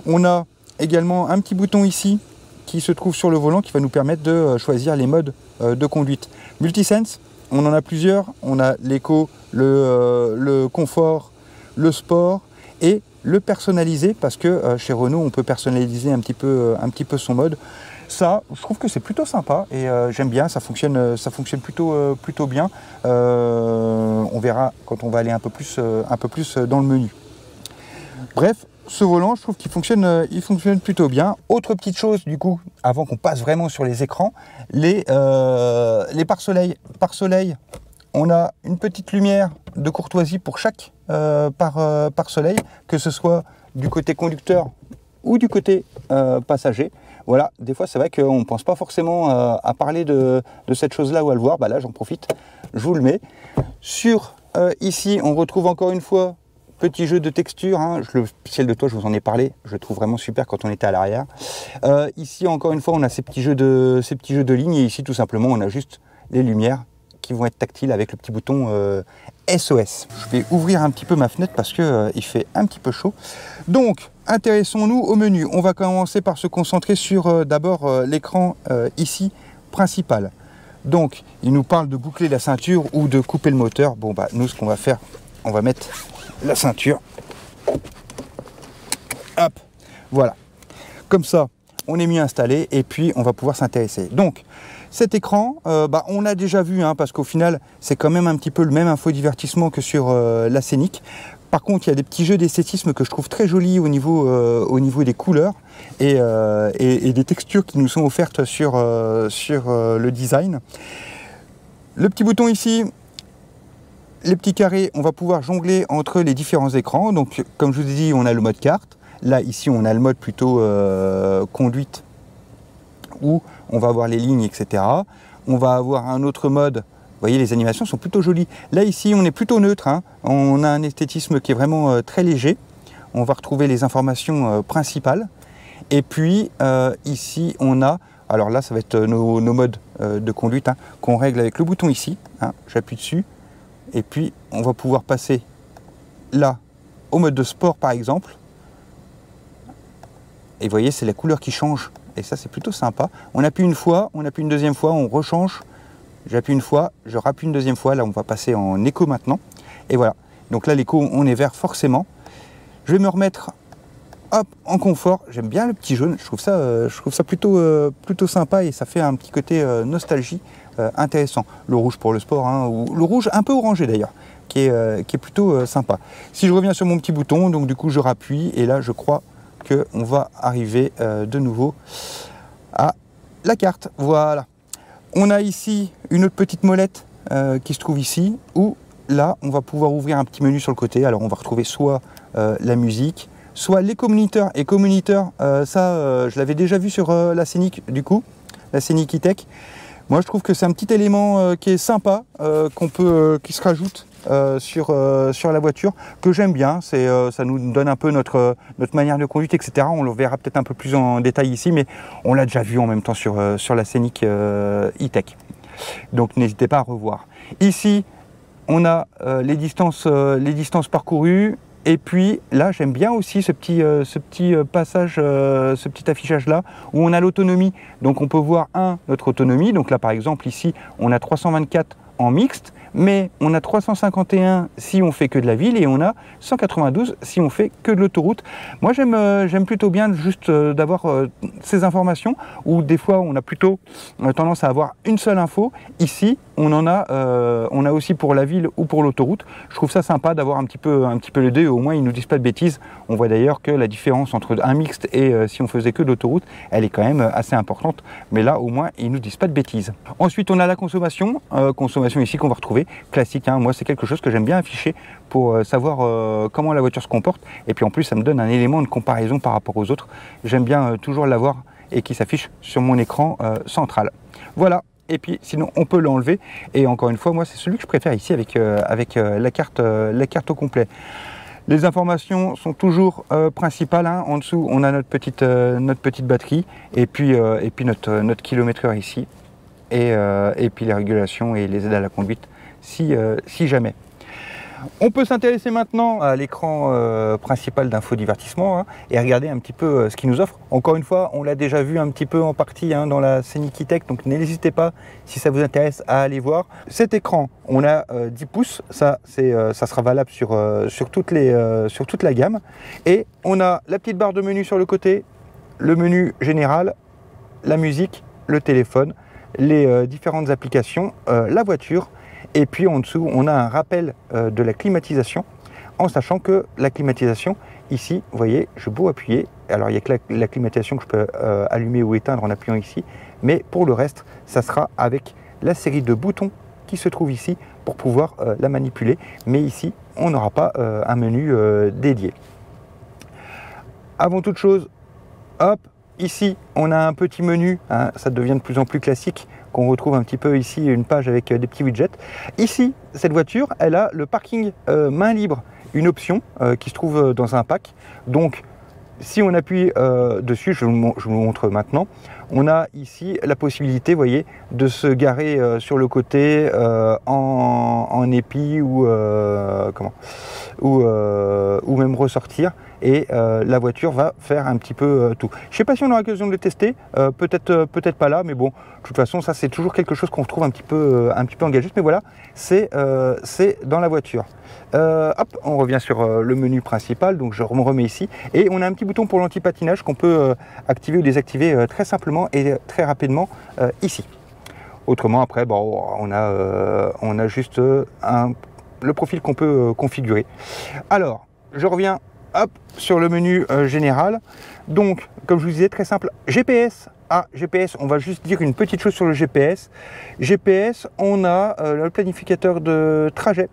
On a également un petit bouton ici qui se trouve sur le volant qui va nous permettre de choisir les modes de conduite. Multisense, on en a plusieurs, on a l'éco, le confort, le sport et le personnalisé, parce que chez Renault on peut personnaliser un petit peu son mode. Ça, je trouve que c'est plutôt sympa et j'aime bien, ça fonctionne plutôt bien. On verra quand on va aller un peu plus dans le menu. Bref, ce volant, je trouve qu'il fonctionne plutôt bien. Autre petite chose, du coup, avant qu'on passe vraiment sur les écrans, les pare-soleil. Pare-soleil, on a une petite lumière de courtoisie pour chaque pare-soleil, que ce soit du côté conducteur ou du côté passager. Voilà, des fois c'est vrai qu'on ne pense pas forcément à parler de cette chose-là ou à le voir. Bah là, j'en profite, je vous le mets. Ici, on retrouve encore une fois petit jeu de texture, hein. Le ciel de toit, je vous en ai parlé, je le trouve vraiment super quand on était à l'arrière. Ici, encore une fois, on a ces petits jeux de lignes, et ici, tout simplement, on a juste les lumières qui vont être tactiles avec le petit bouton SOS. Je vais ouvrir un petit peu ma fenêtre parce que il fait un petit peu chaud. Donc, intéressons-nous au menu. On va commencer par se concentrer sur d'abord l'écran ici principal. Donc, il nous parle de boucler la ceinture ou de couper le moteur. Bon, bah, nous, ce qu'on va faire, on va mettre la ceinture. Hop, voilà. Comme ça, on est mieux installé et puis on va pouvoir s'intéresser. Donc, cet écran, on l'a déjà vu, hein, parce qu'au final, c'est quand même un petit peu le même infodivertissement que sur la Scénic. Par contre, il y a des petits jeux d'esthétisme que je trouve très jolis au niveau des couleurs et des textures qui nous sont offertes sur le design. Le petit bouton ici, les petits carrés, on va pouvoir jongler entre les différents écrans. Donc, comme je vous ai dit, on a le mode carte. Là, ici, on a le mode plutôt conduite, où on va avoir les lignes, etc. On va avoir un autre mode. Vous voyez, les animations sont plutôt jolies. Là, ici, on est plutôt neutre, hein. On a un esthétisme qui est vraiment très léger. On va retrouver les informations principales. Et puis, ici, on a... Alors là, ça va être nos modes de conduite, hein, qu'on règle avec le bouton ici. Hein, j'appuie dessus. Et puis, on va pouvoir passer là au mode de sport, par exemple. Et vous voyez, c'est la couleur qui change. Et ça, c'est plutôt sympa. On appuie une fois, on appuie une deuxième fois, on rechange. J'appuie une fois, je rappuie une deuxième fois. Là, on va passer en éco maintenant. Et voilà. Donc là, l'éco, on est vert forcément. Je vais me remettre hop, en confort. J'aime bien le petit jaune. Je trouve ça plutôt sympa et ça fait un petit côté nostalgie intéressant. Le rouge pour le sport, hein, ou le rouge un peu orangé d'ailleurs, qui est plutôt sympa. Si je reviens sur mon petit bouton, donc du coup, je rappuie et là, je crois qu'on va arriver de nouveau à la carte. Voilà. On a ici une autre petite molette qui se trouve ici, où là, on va pouvoir ouvrir un petit menu sur le côté. Alors, on va retrouver soit la musique, soit les communiteurs. Et communiteurs, je l'avais déjà vu sur la Scénic, du coup, la Scénic E-Tech. Moi, je trouve que c'est un petit élément qui est sympa, qui se rajoute sur la voiture, que j'aime bien. Ça nous donne un peu notre manière de conduite, etc. On le verra peut-être un peu plus en détail ici, mais on l'a déjà vu en même temps sur la Scénic E-Tech. Donc n'hésitez pas à revoir. Ici, on a les distances parcourues. Et puis là, j'aime bien aussi ce petit passage, ce petit affichage là, où on a l'autonomie. Donc on peut voir notre autonomie. Donc là, par exemple, ici, on a 324 en mixte, mais on a 351 si on fait que de la ville et on a 192 si on fait que de l'autoroute. Moi, j'aime plutôt bien juste d'avoir ces informations, où des fois, on a plutôt tendance à avoir une seule info. Ici, on a aussi pour la ville ou pour l'autoroute. Je trouve ça sympa d'avoir un petit peu les deux, et au moins ils nous disent pas de bêtises. On voit d'ailleurs que la différence entre un mixte et si on faisait que de l'autoroute, elle est quand même assez importante, mais là au moins ils nous disent pas de bêtises. Ensuite, on a la consommation ici qu'on va retrouver classique, hein. Moi, c'est quelque chose que j'aime bien afficher pour savoir comment la voiture se comporte, et puis en plus ça me donne un élément de comparaison par rapport aux autres. J'aime bien toujours l'avoir et qui s'affiche sur mon écran central. Voilà, Et puis sinon on peut l'enlever, et encore une fois moi c'est celui que je préfère ici avec la carte au complet. Les informations sont toujours principales, hein. En dessous on a notre petite batterie, et puis notre kilomètre-heure ici, et puis les régulations et les aides à la conduite si jamais. On peut s'intéresser maintenant à l'écran principal d'infodivertissement, hein, et regarder un petit peu ce qu'il nous offre. Encore une fois, on l'a déjà vu un petit peu en partie, hein, dans la Scenic E-Tech, donc n'hésitez pas, si ça vous intéresse, à aller voir. Cet écran, on a 10 pouces, ça sera valable sur toute la gamme. Et on a la petite barre de menu sur le côté, le menu général, la musique, le téléphone, les différentes applications, la voiture. Et puis en dessous, on a un rappel de la climatisation, en sachant que la climatisation, ici, vous voyez, je beau appuyer, alors il n'y a que la climatisation que je peux allumer ou éteindre en appuyant ici, mais pour le reste, ça sera avec la série de boutons qui se trouve ici pour pouvoir la manipuler. Mais ici, on n'aura pas un menu dédié. Avant toute chose, hop, ici, on a un petit menu, hein, ça devient de plus en plus classique, qu'on retrouve un petit peu ici, une page avec des petits widgets. Ici, cette voiture, elle a le parking main libre, une option qui se trouve dans un pack. Donc, si on appuie dessus, je vous montre maintenant, on a ici la possibilité, vous voyez, de se garer sur le côté en épi ou même ressortir. Et la voiture va faire un petit peu tout. Je ne sais pas si on aura l'occasion de le tester, peut-être pas là, mais bon, de toute façon, ça c'est toujours quelque chose qu'on retrouve un petit peu en gadget, mais voilà, c'est dans la voiture. Hop, on revient sur le menu principal, donc je me remets ici, et on a un petit bouton pour l'anti-patinage qu'on peut activer ou désactiver très simplement et très rapidement ici. Autrement, après, bon, on a juste le profil qu'on peut configurer. Alors, je reviens. Hop, sur le menu général. Donc, comme je vous disais, très simple. GPS. GPS, on va juste dire une petite chose sur le GPS. GPS, on a le planificateur de trajet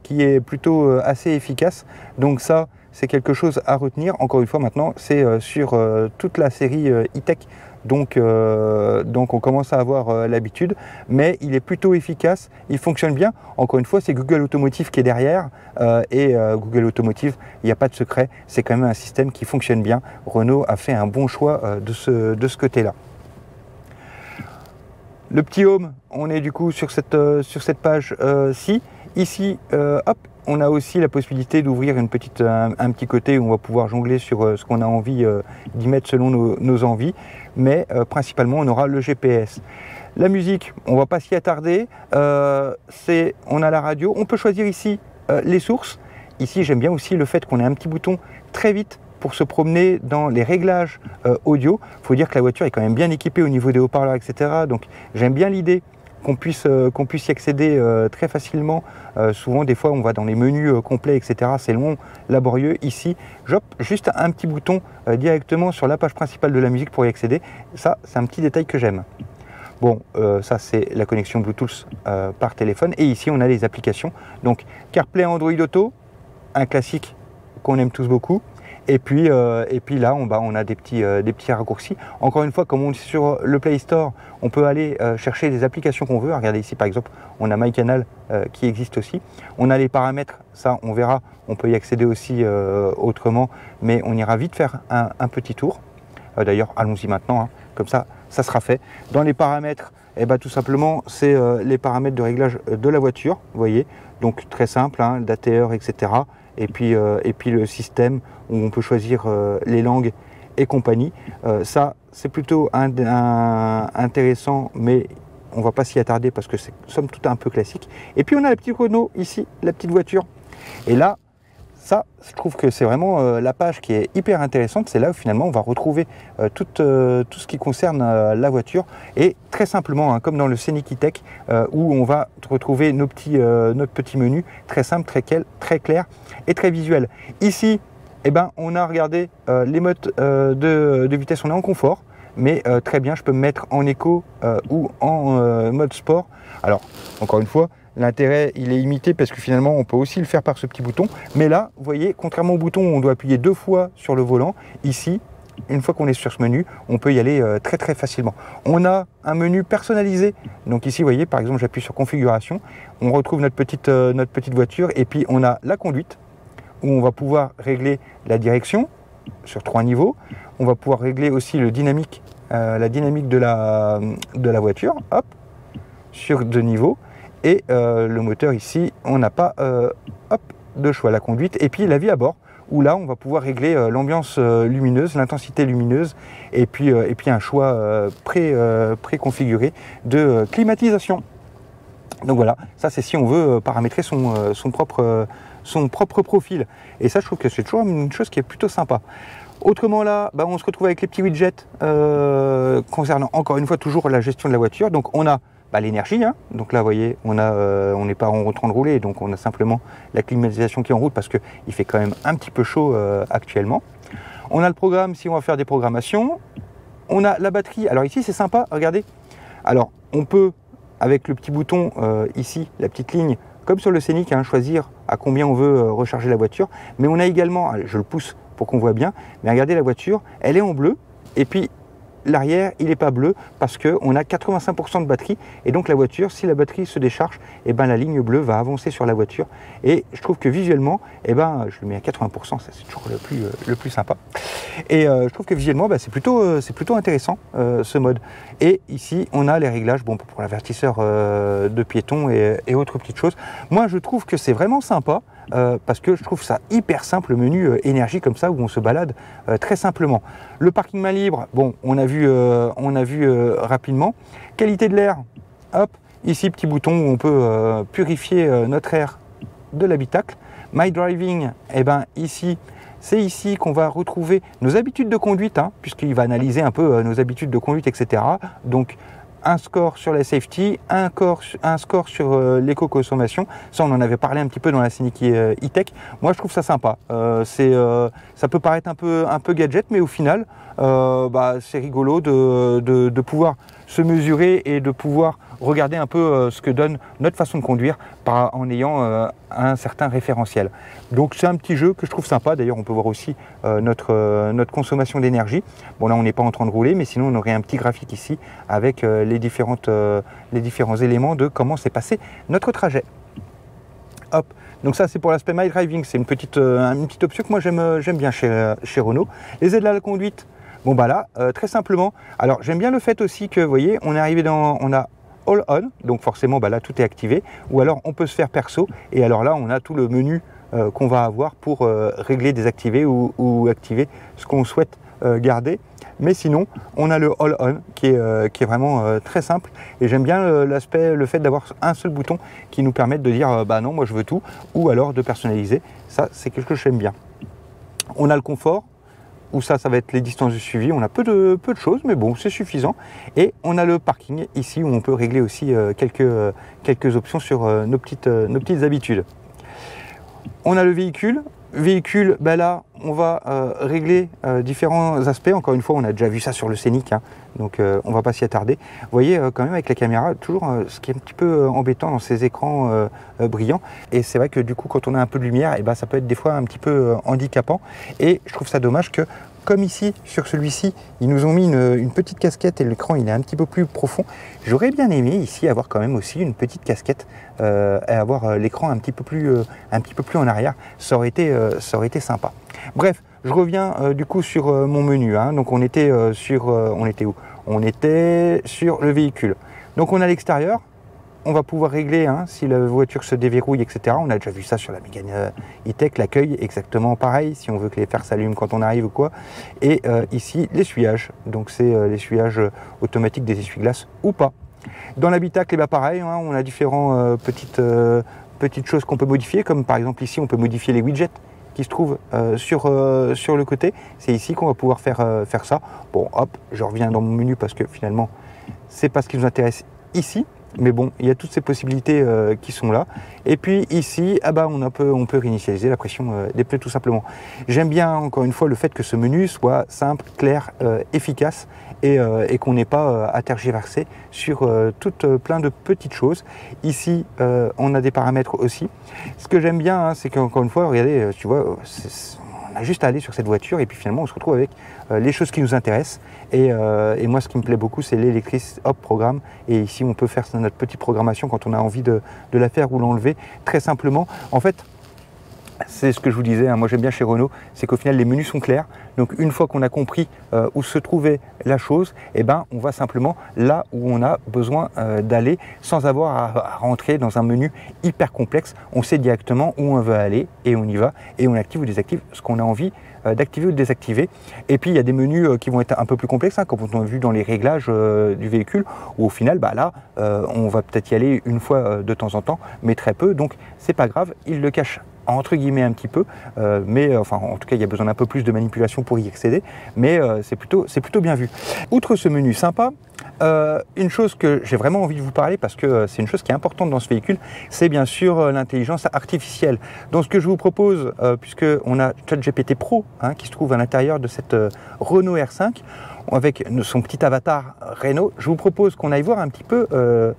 qui est plutôt assez efficace. Donc ça, c'est quelque chose à retenir. Encore une fois, maintenant, c'est sur toute la série E-Tech. Donc on commence à avoir l'habitude, mais il est plutôt efficace, il fonctionne bien. Encore une fois, c'est Google Automotive qui est derrière, et Google Automotive, il n'y a pas de secret, c'est quand même un système qui fonctionne bien. Renault a fait un bon choix de ce côté-là. Le petit home, on est du coup sur cette page-ci. Ici, hop, on a aussi la possibilité d'ouvrir un petit côté où on va pouvoir jongler sur ce qu'on a envie d'y mettre selon nos envies, mais principalement on aura le GPS. La musique, on ne va pas s'y attarder, on a la radio, on peut choisir ici les sources. Ici j'aime bien aussi le fait qu'on ait un petit bouton très vite pour se promener dans les réglages audio. Il faut dire que la voiture est quand même bien équipée au niveau des haut-parleurs, etc. Donc j'aime bien l'idée qu'on puisse y accéder très facilement. Souvent, des fois, on va dans les menus complets, etc. C'est long, laborieux. Ici, juste un petit bouton directement sur la page principale de la musique pour y accéder. Ça, c'est un petit détail que j'aime. Bon, ça, c'est la connexion Bluetooth par téléphone. Et ici, on a les applications. Donc, CarPlay Android Auto, un classique qu'on aime tous beaucoup. Et puis là, on a des petits raccourcis. Encore une fois, comme on est sur le Play Store, on peut aller chercher des applications qu'on veut. Regardez ici, par exemple, on a MyCanal qui existe aussi. On a les paramètres, ça, on verra. On peut y accéder aussi autrement, mais on ira vite faire un petit tour. D'ailleurs, allons-y maintenant, hein. Comme ça sera fait. Dans les paramètres, tout simplement, c'est les paramètres de réglage de la voiture. Vous voyez, donc très simple, hein, d'ATR, etc. Et puis le système où on peut choisir les langues et compagnie. Ça, c'est plutôt intéressant, mais on ne va pas s'y attarder parce que c'est somme toute un peu classique. Et puis on a la petite Renault ici, la petite voiture. Et là, ça, je trouve que c'est vraiment la page qui est hyper intéressante. C'est là où finalement on va retrouver tout ce qui concerne la voiture. Et très simplement, hein, comme dans le Scenic E-Tech, où on va retrouver notre petit menu, très simple, très clair et très visuel. Ici, on a regardé les modes de vitesse, on est en confort. Mais très bien, je peux me mettre en éco ou en mode sport. Alors, encore une fois, l'intérêt, il est limité parce que finalement, on peut aussi le faire par ce petit bouton. Mais là, vous voyez, contrairement au bouton où on doit appuyer 2 fois sur le volant, ici, une fois qu'on est sur ce menu, on peut y aller très très facilement. On a un menu personnalisé. Donc ici, vous voyez, par exemple, j'appuie sur configuration. On retrouve notre petite voiture et puis on a la conduite où on va pouvoir régler la direction sur 3 niveaux. On va pouvoir régler aussi la dynamique de la voiture, hop, sur 2 niveaux. Et le moteur ici, on n'a pas de choix, la conduite. Et puis la vie à bord, où là on va pouvoir régler l'ambiance lumineuse, l'intensité lumineuse, et puis un choix préconfiguré de climatisation. Donc voilà, ça c'est si on veut paramétrer son propre profil. Et ça, je trouve que c'est toujours une chose qui est plutôt sympa. Autrement là, on se retrouve avec les petits widgets concernant encore une fois toujours la gestion de la voiture. Donc on a l'énergie, hein. Donc là vous voyez, on n'est pas en train de rouler, donc on a simplement la climatisation qui est en route parce qu'il fait quand même un petit peu chaud actuellement. On a le programme si on va faire des programmations. On a la batterie. Alors ici c'est sympa, regardez. Alors on peut, avec le petit bouton ici, la petite ligne, comme sur le Scénic, hein, choisir à combien on veut recharger la voiture. Mais on a également, allez, je le pousse pour qu'on voit bien, mais regardez la voiture, elle est en bleu, et puis l'arrière, il n'est pas bleu parce qu'on a 85% de batterie et donc la voiture, si la batterie se décharge, la ligne bleue va avancer sur la voiture et je trouve que visuellement, je le mets à 80%, ça c'est toujours le plus sympa. Et je trouve que visuellement, c'est plutôt intéressant ce mode. Et ici, on a les réglages pour l'avertisseur de piétons et autres petites choses. Moi, je trouve que c'est vraiment sympa. Parce que je trouve ça hyper simple, le menu énergie comme ça où on se balade très simplement. Le parking main libre, on a vu rapidement. Qualité de l'air, hop, ici petit bouton où on peut purifier notre air de l'habitacle. My Driving, ici, c'est ici qu'on va retrouver nos habitudes de conduite, hein, puisqu'il va analyser un peu nos habitudes de conduite, etc. Donc un score sur la safety, un score sur l'éco-consommation. Ça, on en avait parlé un petit peu dans la Scénic e-tech. Moi, je trouve ça sympa. Ça peut paraître un peu gadget, mais au final, c'est rigolo de pouvoir se mesurer et de pouvoir regarder un peu ce que donne notre façon de conduire en ayant un certain référentiel. Donc c'est un petit jeu que je trouve sympa. D'ailleurs on peut voir aussi notre consommation d'énergie. Bon là on n'est pas en train de rouler, mais sinon on aurait un petit graphique ici avec les différents éléments de comment s'est passé notre trajet. Hop. Donc ça c'est pour l'aspect My Driving, c'est une petite option que moi j'aime bien chez Renault. Les aides à la conduite, très simplement. Alors j'aime bien le fait aussi que vous voyez, on est arrivé on a All On, donc forcément là tout est activé, ou alors on peut se faire perso, et alors là on a tout le menu qu'on va avoir pour régler, désactiver ou activer ce qu'on souhaite garder. Mais sinon on a le All On qui est vraiment très simple, et j'aime bien le fait d'avoir un seul bouton qui nous permet de dire non moi je veux tout, ou alors de personnaliser. Ça c'est quelque chose que j'aime bien. On a le confort, où ça va être les distances de suivi. On a peu de choses, mais bon, c'est suffisant. Et on a le parking ici où on peut régler aussi quelques options sur nos petites habitudes. On a le véhicule. Là, on va régler différents aspects. Encore une fois, on a déjà vu ça sur le Scénic, hein, donc on ne va pas s'y attarder. Vous voyez, quand même, avec la caméra, toujours ce qui est un petit peu embêtant dans ces écrans brillants. Et c'est vrai que du coup, quand on a un peu de lumière, ça peut être des fois un petit peu handicapant. Et je trouve ça dommage que, comme ici, sur celui-ci, ils nous ont mis une petite casquette et l'écran il est un petit peu plus profond. J'aurais bien aimé ici avoir quand même aussi une petite casquette et avoir l'écran un petit peu plus en arrière. Ça aurait été sympa. Bref, je reviens du coup sur mon menu. Hein. Donc on était où? On était sur le véhicule. Donc on a l'extérieur. On va pouvoir régler si la voiture se déverrouille, etc. On a déjà vu ça sur la Mégane e-tech, l'accueil, exactement pareil, si on veut que les phares s'allument quand on arrive ou quoi. Et ici, l'essuyage. Donc c'est l'essuyage automatique des essuie-glaces ou pas. Dans l'habitacle, pareil, on a différentes petites choses qu'on peut modifier, comme par exemple ici, on peut modifier les widgets qui se trouvent sur le côté. C'est ici qu'on va pouvoir faire ça. Bon, hop, je reviens dans mon menu parce que finalement, c'est pas ce qui nous intéresse ici. Mais bon, il y a toutes ces possibilités qui sont là. Et puis ici, on peut réinitialiser la pression des pneus tout simplement. J'aime bien encore une fois le fait que ce menu soit simple, clair, efficace et qu'on n'ait pas à tergiverser sur plein de petites choses. Ici, on a des paramètres aussi. Ce que j'aime bien, c'est qu'encore une fois, regardez, tu vois, on a juste à aller sur cette voiture et puis finalement on se retrouve avec les choses qui nous intéressent. Et moi ce qui me plaît beaucoup c'est l'électrice, hop, programme. Et ici on peut faire notre petite programmation quand on a envie de la faire ou l'enlever très simplement. En fait, c'est ce que je vous disais, hein, moi j'aime bien chez Renault, c'est qu'au final les menus sont clairs. Donc une fois qu'on a compris où se trouvait la chose, eh ben, on va simplement là où on a besoin d'aller sans avoir à rentrer dans un menu hyper complexe. On sait directement où on veut aller et on y va et on active ou désactive ce qu'on a envie d'activer ou de désactiver. Et puis il y a des menus qui vont être un peu plus complexes, hein, comme on a vu dans les réglages du véhicule, où au final bah, là on va peut-être y aller une fois de temps en temps, mais très peu, donc c'est pas grave, il le cache entre guillemets un petit peu, mais enfin en tout cas il y a besoin d'un peu plus de manipulation pour y accéder, mais c'est plutôt bien vu. Outre ce menu sympa, une chose que j'ai vraiment envie de vous parler parce que c'est une chose qui est importante dans ce véhicule, c'est bien sûr l'intelligence artificielle. Donc ce que je vous propose, puisque on a ChatGPT Pro hein, qui se trouve à l'intérieur de cette Renault R5, avec son petit avatar Renault, je vous propose qu'on aille voir un petit peu,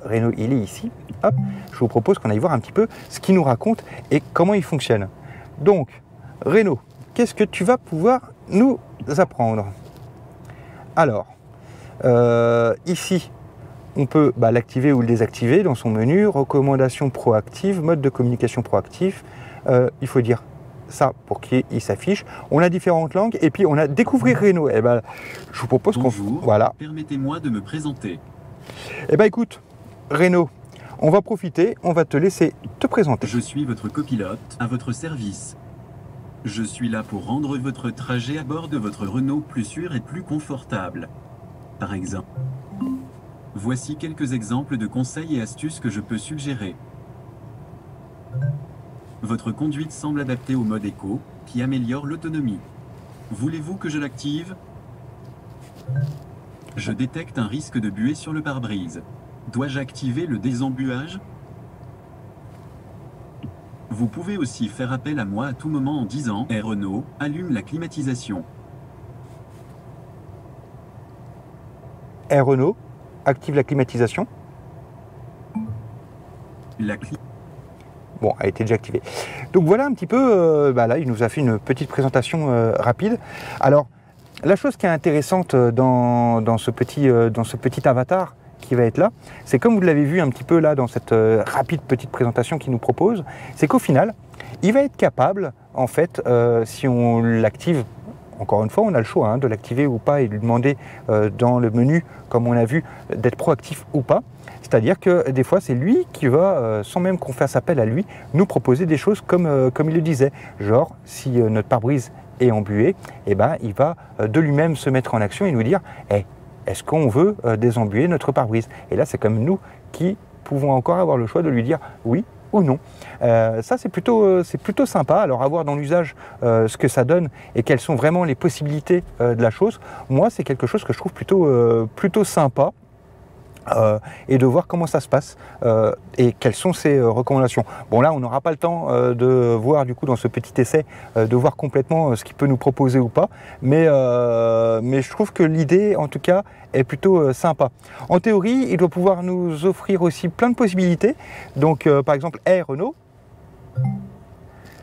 Renault il est ici, hop, je vous propose qu'on aille voir un petit peu ce qu'il nous raconte et comment il fonctionne. Donc, Renault, qu'est-ce que tu vas pouvoir nous apprendre? Alors, ici, on peut l'activer ou le désactiver dans son menu, recommandations proactives, mode de communication proactif, il faut dire ça pour qu'il s'affiche. On a différentes langues et puis on a découvrir Renault. Et ben, je vous propose qu'on... Voilà. Permettez-moi de me présenter. Eh ben écoute, Renault, on va profiter, on va te laisser te présenter. Je suis votre copilote, à votre service. Je suis là pour rendre votre trajet à bord de votre Renault plus sûr et plus confortable. Par exemple, voici quelques exemples de conseils et astuces que je peux suggérer. Votre conduite semble adaptée au mode éco, qui améliore l'autonomie. Voulez-vous que je l'active? Je détecte un risque de buée sur le pare-brise. Dois-je activer le désembuage? Vous pouvez aussi faire appel à moi à tout moment en disant « Hey Renault, allume la climatisation ». Hey Renault, active la climatisation. Bon, elle était déjà activée. Donc voilà un petit peu, là il nous a fait une petite présentation rapide. Alors, la chose qui est intéressante dans ce petit avatar qui va être là, c'est comme vous l'avez vu un petit peu là dans cette rapide petite présentation qu'il nous propose, c'est qu'au final, il va être capable, en fait, si on l'active, encore une fois, on a le choix hein, de l'activer ou pas et de lui demander dans le menu, comme on a vu, d'être proactif ou pas. C'est-à-dire que des fois, c'est lui qui va, sans même qu'on fasse appel à lui, nous proposer des choses comme il le disait. Genre, si notre pare-brise est embué, eh ben, il va de lui-même se mettre en action et nous dire hey, est-ce qu'on veut désembuer notre pare-brise? Et là, c'est comme nous qui pouvons encore avoir le choix de lui dire oui ou non. Ça, c'est plutôt sympa. Alors, à voir dans l'usage ce que ça donne et quelles sont vraiment les possibilités de la chose. Moi, c'est quelque chose que je trouve plutôt sympa. Et de voir comment ça se passe et quelles sont ses recommandations. Bon là on n'aura pas le temps de voir du coup dans ce petit essai de voir complètement ce qu'il peut nous proposer ou pas, mais je trouve que l'idée en tout cas est plutôt sympa. En théorie il doit pouvoir nous offrir aussi plein de possibilités, donc par exemple hey Renault,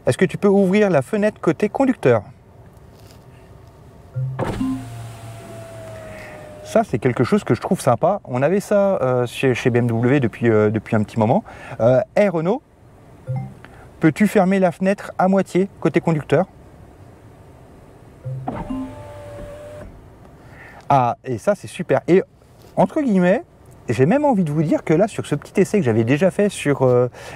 est-ce que tu peux ouvrir la fenêtre côté conducteur? Ça, c'est quelque chose que je trouve sympa. On avait ça chez BMW depuis un petit moment. Hey Renault, peux-tu fermer la fenêtre à moitié côté conducteur? Ah, et ça, c'est super. Et entre guillemets, j'ai même envie de vous dire que là, sur ce petit essai que j'avais déjà fait sur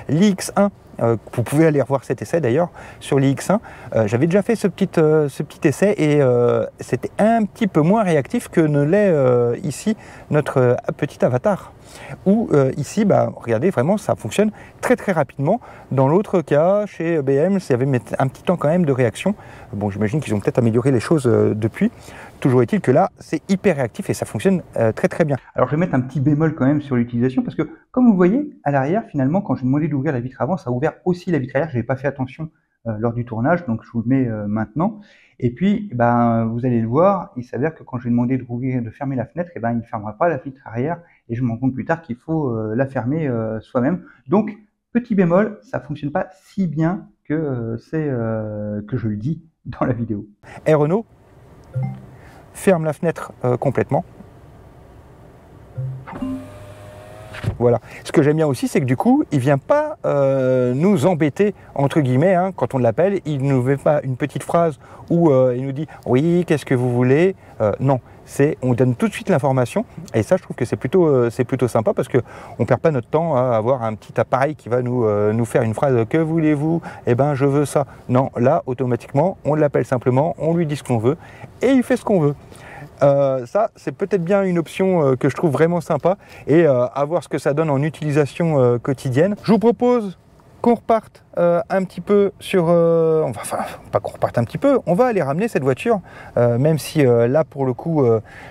l'IX1, vous pouvez aller revoir cet essai d'ailleurs sur l'IX1, j'avais déjà fait ce petit essai et c'était un petit peu moins réactif que ne l'est ici notre petit avatar. Où ici, regardez, vraiment ça fonctionne très très rapidement. Dans l'autre cas, chez BM, ça avait mis un petit temps quand même de réaction. Bon, j'imagine qu'ils ont peut-être amélioré les choses depuis. Toujours est-il que là, c'est hyper réactif et ça fonctionne très très bien. Alors je vais mettre un petit bémol quand même sur l'utilisation parce que comme vous voyez, à l'arrière, finalement, quand j'ai demandé d'ouvrir la vitre avant, ça a ouvert aussi la vitre arrière. Je n'avais pas fait attention lors du tournage, donc je vous le mets maintenant. Et puis, vous allez le voir, il s'avère que quand j'ai demandé de fermer la fenêtre, il ne fermera pas la vitre arrière et je me rends compte plus tard qu'il faut la fermer soi-même. Donc, petit bémol, ça ne fonctionne pas si bien que je le dis dans la vidéo. Et Renault ferme la fenêtre complètement. Voilà. Ce que j'aime bien aussi, c'est que du coup, il ne vient pas nous embêter, entre guillemets, hein, quand on l'appelle. Il ne nous met pas une petite phrase où il nous dit « Oui, qu'est-ce que vous voulez ?» Non, on donne tout de suite l'information. Et ça, je trouve que c'est plutôt sympa parce qu'on ne perd pas notre temps à avoir un petit appareil qui va nous faire une phrase « Que voulez-vous ?» Eh bien, je veux ça. Non, là, automatiquement, on l'appelle simplement, on lui dit ce qu'on veut et il fait ce qu'on veut. Ça, c'est peut-être bien une option que je trouve vraiment sympa et à voir ce que ça donne en utilisation quotidienne. Je vous propose qu'on reparte un petit peu sur... enfin, pas qu'on reparte un petit peu, on va aller ramener cette voiture, même si là, pour le coup,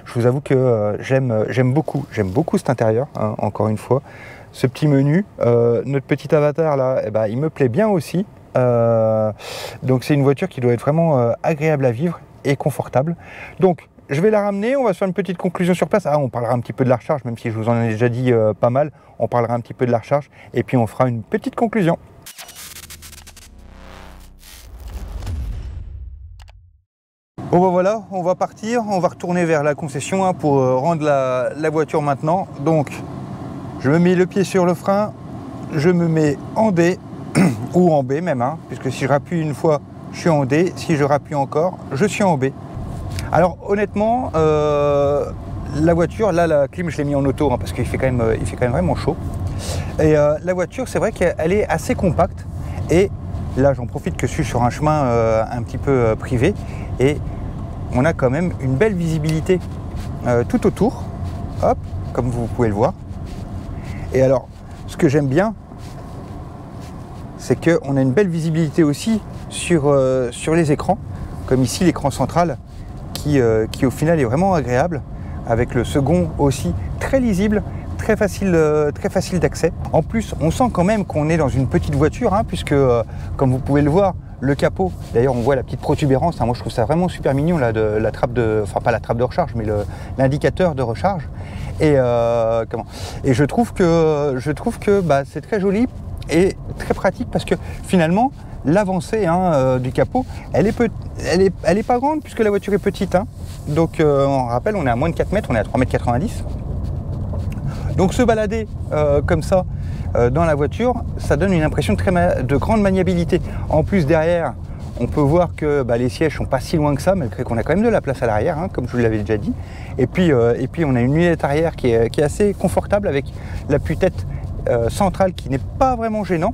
je vous avoue que j'aime beaucoup cet intérieur, hein, encore une fois. Ce petit menu, notre petit avatar là, eh ben, il me plaît bien aussi. Donc c'est une voiture qui doit être vraiment agréable à vivre et confortable. Donc, je vais la ramener, on va se faire une petite conclusion sur place. Ah, on parlera un petit peu de la recharge, même si je vous en ai déjà dit pas mal. On parlera un petit peu de la recharge et puis on fera une petite conclusion. Bon ben voilà, on va partir, on va retourner vers la concession hein, pour rendre la voiture maintenant. Donc, je me mets le pied sur le frein, je me mets en D, ou en B même, hein, puisque si je rappuie une fois, je suis en D, si je rappuie encore, je suis en B. Alors honnêtement, la voiture, là la clim je l'ai mis en auto hein, parce qu'il fait quand même vraiment chaud. Et la voiture, c'est vrai qu'elle est assez compacte. Et là j'en profite que je suis sur un chemin un petit peu privé. Et on a quand même une belle visibilité tout autour. Hop, comme vous pouvez le voir. Et alors, ce que j'aime bien, c'est qu'on a une belle visibilité aussi sur les écrans. Comme ici l'écran central. Qui au final est vraiment agréable, avec le second aussi très lisible, très facile d'accès. En plus, on sent quand même qu'on est dans une petite voiture, hein, puisque comme vous pouvez le voir, le capot, d'ailleurs on voit la petite protubérance, hein, moi je trouve ça vraiment super mignon, là, de la trappe enfin pas la trappe de recharge, mais l'indicateur de recharge. Et je trouve que bah, c'est très joli et très pratique parce que finalement, l'avancée hein, du capot, elle est pas grande puisque la voiture est petite. Hein. Donc on rappelle, on est à moins de 4 mètres, on est à 3,90 m. Donc se balader comme ça dans la voiture, ça donne une impression de grande maniabilité. En plus derrière, on peut voir que bah, les sièges sont pas si loin que ça, malgré qu'on a quand même de la place à l'arrière, hein, comme je vous l'avais déjà dit. Et puis on a une lunette arrière qui est assez confortable avec l'appui-tête centrale qui n'est pas vraiment gênant.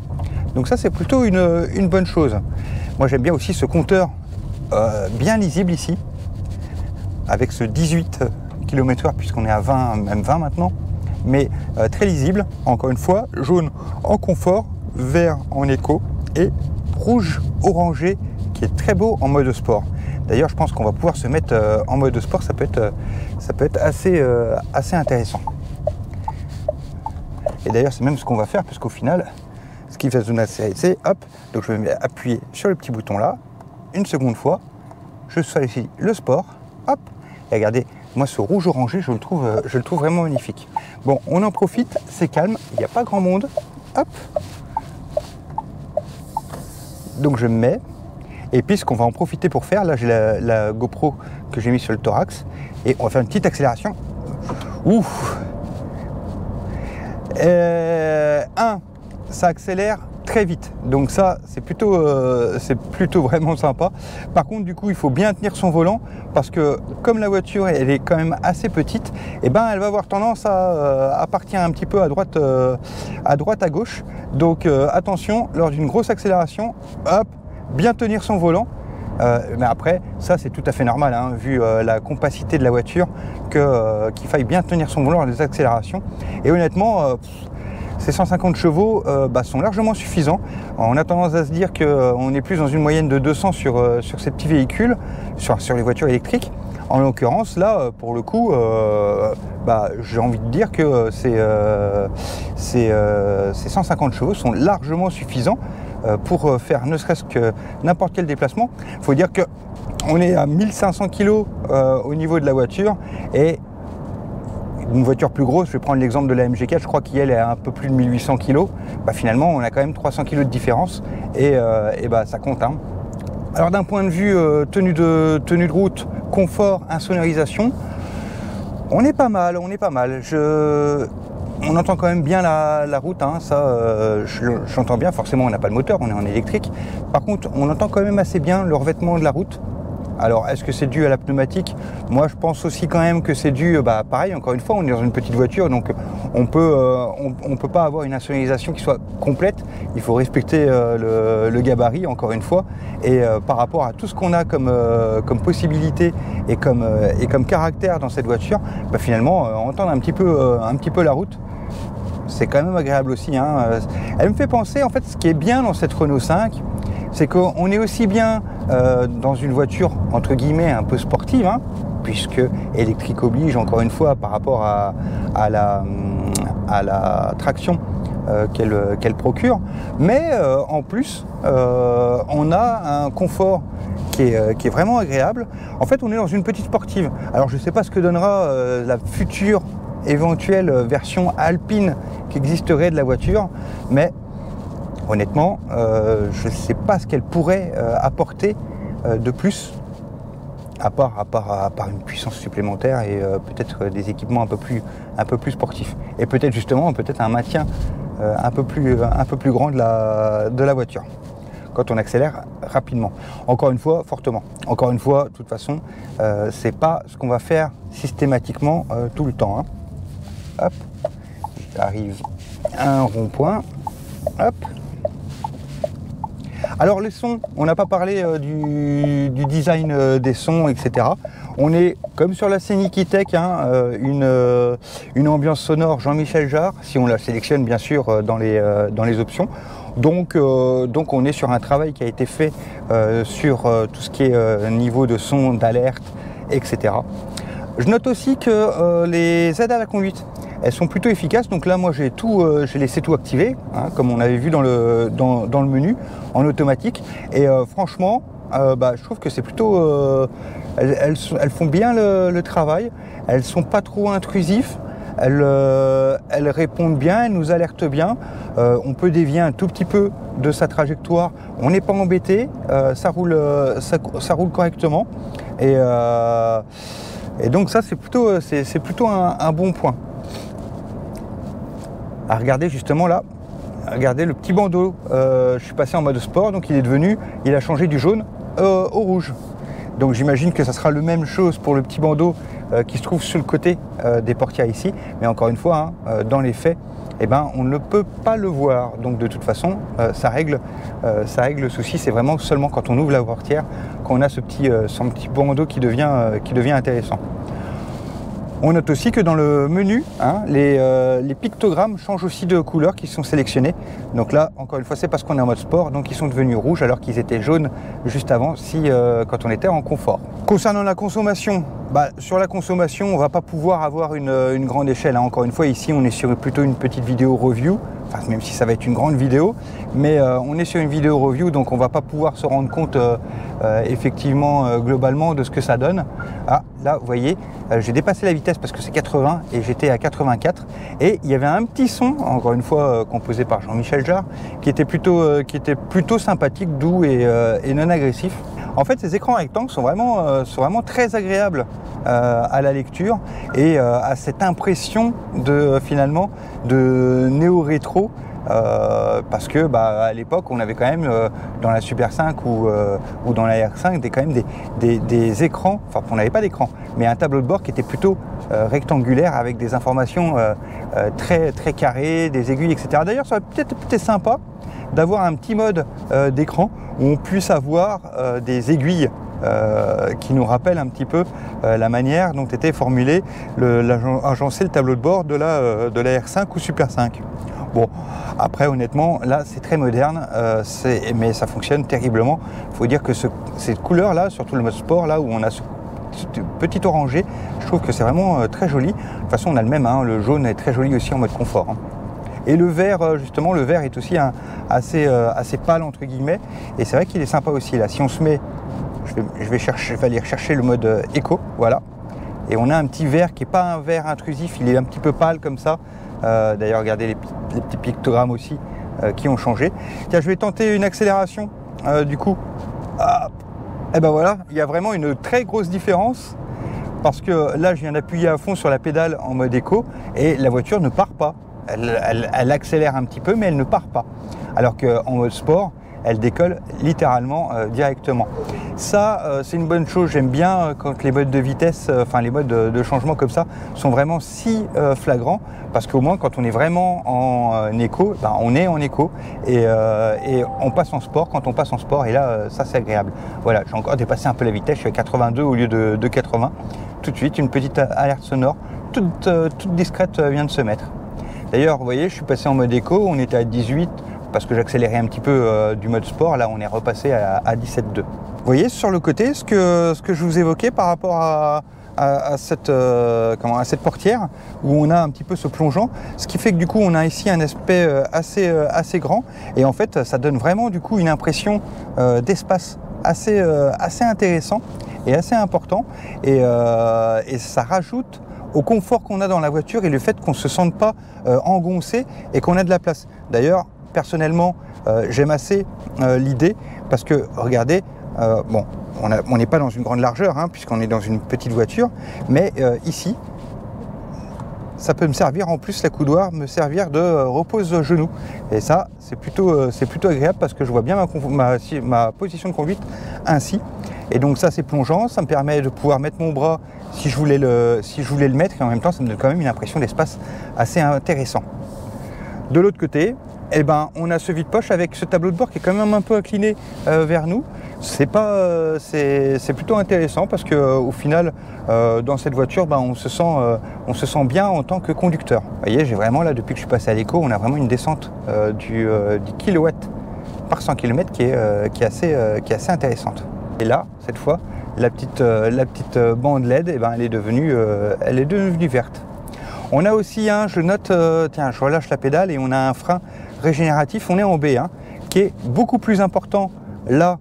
Donc ça c'est plutôt une bonne chose. Moi j'aime bien aussi ce compteur bien lisible ici, avec ce 18 km/h puisqu'on est à 20, même 20 maintenant, mais très lisible, encore une fois, jaune en confort, vert en éco et rouge orangé qui est très beau en mode sport. D'ailleurs je pense qu'on va pouvoir se mettre en mode sport, ça peut être assez intéressant. Et d'ailleurs c'est même ce qu'on va faire puisqu'au final, ce qui fait zone ACC, hop, donc je vais appuyer sur le petit bouton là, une seconde fois, je choisis le sport, hop, et regardez, moi ce rouge orangé, je le trouve vraiment magnifique. Bon, on en profite, c'est calme, il n'y a pas grand monde, hop, donc je me mets, et puis ce qu'on va en profiter pour faire, là j'ai la GoPro que j'ai mis sur le thorax, et on va faire une petite accélération, ouf, ça accélère très vite, donc ça c'est plutôt vraiment sympa. Par contre du coup il faut bien tenir son volant parce que comme la voiture elle est quand même assez petite, et ben elle va avoir tendance à partir un petit peu à droite à gauche, donc attention lors d'une grosse accélération, hop, bien tenir son volant. Mais après ça c'est tout à fait normal hein, vu la compacité de la voiture qu'il faille bien tenir son volant lors des accélérations. Et honnêtement ces 150 chevaux sont largement suffisants. On a tendance à se dire qu'on est plus dans une moyenne de 200 sur ces petits véhicules, sur les voitures électriques. En l'occurrence, là, pour le coup, j'ai envie de dire que ces 150 chevaux sont largement suffisants pour faire ne serait-ce que n'importe quel déplacement. Il faut dire qu'on est à 1500 kg au niveau de la voiture et une voiture plus grosse, je vais prendre l'exemple de la MG4, je crois qu'elle est à un peu plus de 1800 kg. Finalement, on a quand même 300 kg de différence et ça compte. Hein. Alors d'un point de vue tenue de route, confort, insonorisation, on est pas mal, On entend quand même bien la route, hein, ça j'entends bien, forcément on n'a pas le moteur, on est en électrique. Par contre, on entend quand même assez bien le revêtement de la route. Alors, est-ce que c'est dû à la pneumatique? Moi, je pense aussi quand même que c'est dû, pareil, encore une fois, on est dans une petite voiture, donc on peut pas avoir une insonorisation qui soit complète. Il faut respecter le gabarit, encore une fois. Et par rapport à tout ce qu'on a comme possibilité et comme caractère dans cette voiture, finalement, entendre un petit peu la route, c'est quand même agréable aussi, hein. Elle me fait penser, en fait, ce qui est bien dans cette Renault 5, c'est qu'on est aussi bien dans une voiture entre guillemets un peu sportive, hein, puisque électrique oblige, encore une fois, par rapport à la traction qu'elle procure, mais en plus on a un confort qui est vraiment agréable. En fait, on est dans une petite sportive. Alors je ne sais pas ce que donnera la future éventuelle version alpine qui existerait de la voiture, mais honnêtement, je ne sais pas ce qu'elle pourrait apporter de plus, à part une puissance supplémentaire et peut-être des équipements un peu plus sportifs. Et peut-être justement, un maintien un peu plus grand de la voiture, quand on accélère rapidement. Encore une fois, fortement. Encore une fois, de toute façon, c'est pas ce qu'on va faire systématiquement tout le temps, hein. Hop, j'arrive à un rond-point, hop. Alors les sons, on n'a pas parlé du design des sons, etc. On est comme sur la Scénic E-Tech, hein, une ambiance sonore Jean-Michel Jarre, si on la sélectionne bien sûr dans les options. Donc on est sur un travail qui a été fait sur tout ce qui est niveau de son, d'alerte, etc. Je note aussi que les aides à la conduite, elles sont plutôt efficaces. Donc là, moi, j'ai laissé tout activer, hein, comme on avait vu dans le menu, en automatique. Et franchement, je trouve que c'est plutôt... elles font bien le travail. Elles sont pas trop intrusives. Elles répondent bien, elles nous alertent bien. On peut dévier un tout petit peu de sa trajectoire. On n'est pas embêté. Ça roule correctement. Et donc ça, c'est plutôt un bon point. À regarder justement là, regardez le petit bandeau, je suis passé en mode sport, donc il a changé du jaune au rouge. Donc j'imagine que ça sera la même chose pour le petit bandeau qui se trouve sur le côté des portières ici, mais encore une fois, hein, dans les faits, on ne peut pas le voir. Donc de toute façon, ça règle le souci. C'est vraiment seulement quand on ouvre la portière qu'on a son petit bandeau qui devient intéressant. On note aussi que dans le menu, hein, les pictogrammes changent aussi de couleur qui sont sélectionnés. Donc là, encore une fois, c'est parce qu'on est en mode sport, donc ils sont devenus rouges alors qu'ils étaient jaunes juste avant, quand on était en confort. Concernant la consommation, sur la consommation, on ne va pas pouvoir avoir une grande échelle, hein. Encore une fois, ici, on est sur plutôt une petite vidéo review, enfin, même si ça va être une grande vidéo, mais on est sur une vidéo review, donc on ne va pas pouvoir se rendre compte effectivement globalement de ce que ça donne. Ah, là, vous voyez, j'ai dépassé la vitesse parce que c'est 80 et j'étais à 84. Et il y avait un petit son, encore une fois composé par Jean-Michel Jarre, qui était plutôt sympathique, doux et non agressif. En fait, ces écrans rectangles sont vraiment très agréables à la lecture et à cette impression finalement de néo-rétro. Parce que à l'époque on avait quand même dans la Super 5 ou dans la R5 des écrans, enfin on n'avait pas d'écran, mais un tableau de bord qui était plutôt rectangulaire avec des informations très très carrées, des aiguilles, etc. D'ailleurs ça aurait peut-être été sympa d'avoir un petit mode d'écran où on puisse avoir des aiguilles qui nous rappellent un petit peu la manière dont était formulé agencé le tableau de bord de la R5 ou Super 5. Bon, après honnêtement, là c'est très moderne, mais ça fonctionne terriblement. Il faut dire que cette couleur-là, surtout le mode sport, là où on a ce petit orangé, je trouve que c'est vraiment très joli. De toute façon, on a le même, hein, le jaune est très joli aussi en mode confort, hein. Et le vert, justement, le vert est aussi assez pâle entre guillemets, et c'est vrai qu'il est sympa aussi. Là, si on se met, je vais aller chercher le mode éco, voilà. Et on a un petit vert qui n'est pas un vert intrusif, il est un petit peu pâle comme ça. D'ailleurs, regardez les petits pictogrammes aussi qui ont changé. Tiens, je vais tenter une accélération du coup Et ben voilà, il y a vraiment une très grosse différence parce que là je viens d'appuyer à fond sur la pédale en mode éco et la voiture ne part pas. Elle accélère un petit peu mais elle ne part pas. Alors qu'en mode sport, elle décolle littéralement directement. Ça, c'est une bonne chose. J'aime bien quand les modes de vitesse, enfin les modes de changement comme ça, sont vraiment si flagrants, parce qu'au moins quand on est vraiment en éco, ben, on est en éco et on passe en sport quand on passe en sport, et là, ça c'est agréable. Voilà, j'ai encore dépassé un peu la vitesse, je suis à 82 au lieu de 80. Tout de suite, une petite alerte sonore, toute discrète vient de se mettre. D'ailleurs, vous voyez, je suis passé en mode éco, on était à 18, parce que j'accélérais un petit peu du mode sport, là on est repassé à 17,2. Vous voyez sur le côté ce que je vous évoquais par rapport à cette portière où on a un petit peu ce plongeant, ce qui fait que du coup on a ici un aspect assez grand, et en fait ça donne vraiment du coup une impression d'espace assez intéressant et assez important, et ça rajoute au confort qu'on a dans la voiture et le fait qu'on ne se sente pas engoncé et qu'on a de la place. D'ailleurs, personnellement, j'aime assez l'idée parce que, regardez, bon, on n'est pas dans une grande largeur, hein, puisqu'on est dans une petite voiture, mais ici, ça peut me servir, en plus la coudoir, me servir de repose-genou. Et ça, c'est plutôt agréable parce que je vois bien ma position de conduite ainsi. Et donc ça, c'est plongeant, ça me permet de pouvoir mettre mon bras si je voulais le mettre, et en même temps, ça me donne quand même une impression d'espace assez intéressant. De l'autre côté, eh ben, on a ce vide-poche avec ce tableau de bord qui est quand même un peu incliné vers nous. C'est plutôt intéressant parce qu'au final, dans cette voiture, ben, on se sent bien en tant que conducteur. Vous voyez, j'ai vraiment là, depuis que je suis passé à l'éco, on a vraiment une descente du kilowatt par 100 km qui est assez intéressante. Et là, cette fois, la petite bande LED, eh ben, elle est devenue verte. On a aussi je note, tiens, je relâche la pédale et on a un frein régénératif, on est en B, hein, qui est beaucoup plus important là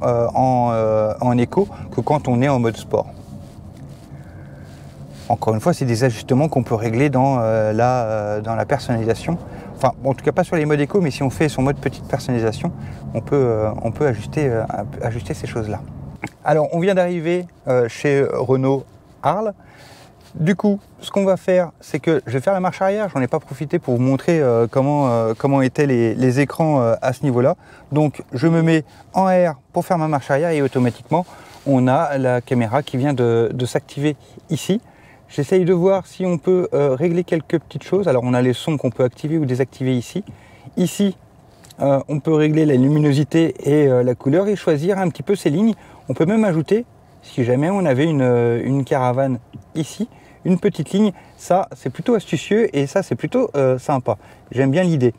en éco que quand on est en mode sport. Encore une fois, c'est des ajustements qu'on peut régler dans la personnalisation. Enfin, bon, en tout cas pas sur les modes éco, mais si on fait son mode petite personnalisation, on peut ajuster ces choses-là. Alors, on vient d'arriver chez Renault Arles. Du coup, ce qu'on va faire, c'est que je vais faire la marche arrière. J'en ai pas profité pour vous montrer comment étaient les écrans à ce niveau-là. Donc, je me mets en R pour faire ma marche arrière et automatiquement, on a la caméra qui vient de s'activer ici. J'essaye de voir si on peut régler quelques petites choses. Alors, on a les sons qu'on peut activer ou désactiver ici. Ici, on peut régler la luminosité et la couleur et choisir un petit peu ces lignes. On peut même ajouter, si jamais on avait une caravane ici, une petite ligne. Ça, c'est plutôt astucieux et ça, c'est plutôt sympa. J'aime bien l'idée.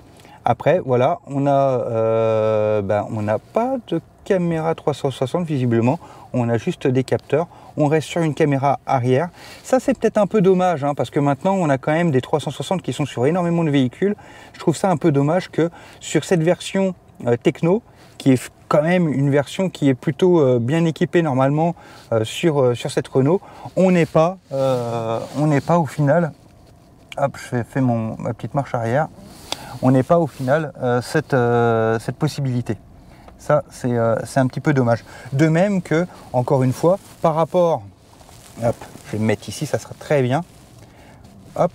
Après, voilà, on n'a pas de caméra 360 visiblement. On a juste des capteurs. On reste sur une caméra arrière. Ça, c'est peut-être un peu dommage, hein, parce que maintenant, on a quand même des 360 qui sont sur énormément de véhicules. Je trouve ça un peu dommage que sur cette version techno, qui est quand même une version qui est plutôt bien équipée normalement sur cette Renault, on n'est pas au final, hop, je fais ma petite marche arrière, on n'est pas au final cette possibilité. Ça, c'est un petit peu dommage. De même que, encore une fois, par rapport, hop, je vais me mettre ici, ça sera très bien, hop,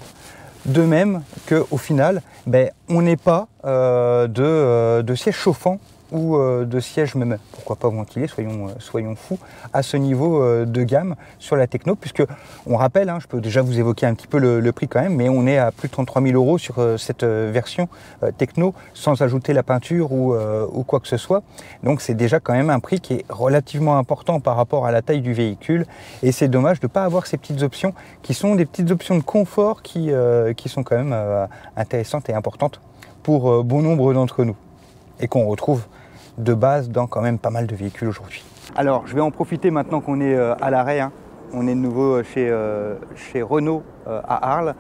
de même qu'au final, ben, on n'est pas de siège chauffant ou de siège même, pourquoi pas ventilé, soyons fous, à ce niveau de gamme sur la techno, puisque on rappelle, hein, je peux déjà vous évoquer un petit peu le prix quand même, mais on est à plus de 33 000 € sur cette version techno, sans ajouter la peinture ou quoi que ce soit. Donc c'est déjà quand même un prix qui est relativement important par rapport à la taille du véhicule, et c'est dommage de ne pas avoir ces petites options qui sont des petites options de confort qui sont quand même intéressantes et importantes pour bon nombre d'entre nous, et qu'on retrouve de base dans quand même pas mal de véhicules aujourd'hui. Alors je vais en profiter maintenant qu'on est à l'arrêt, hein. On est de nouveau chez Renault à Arles.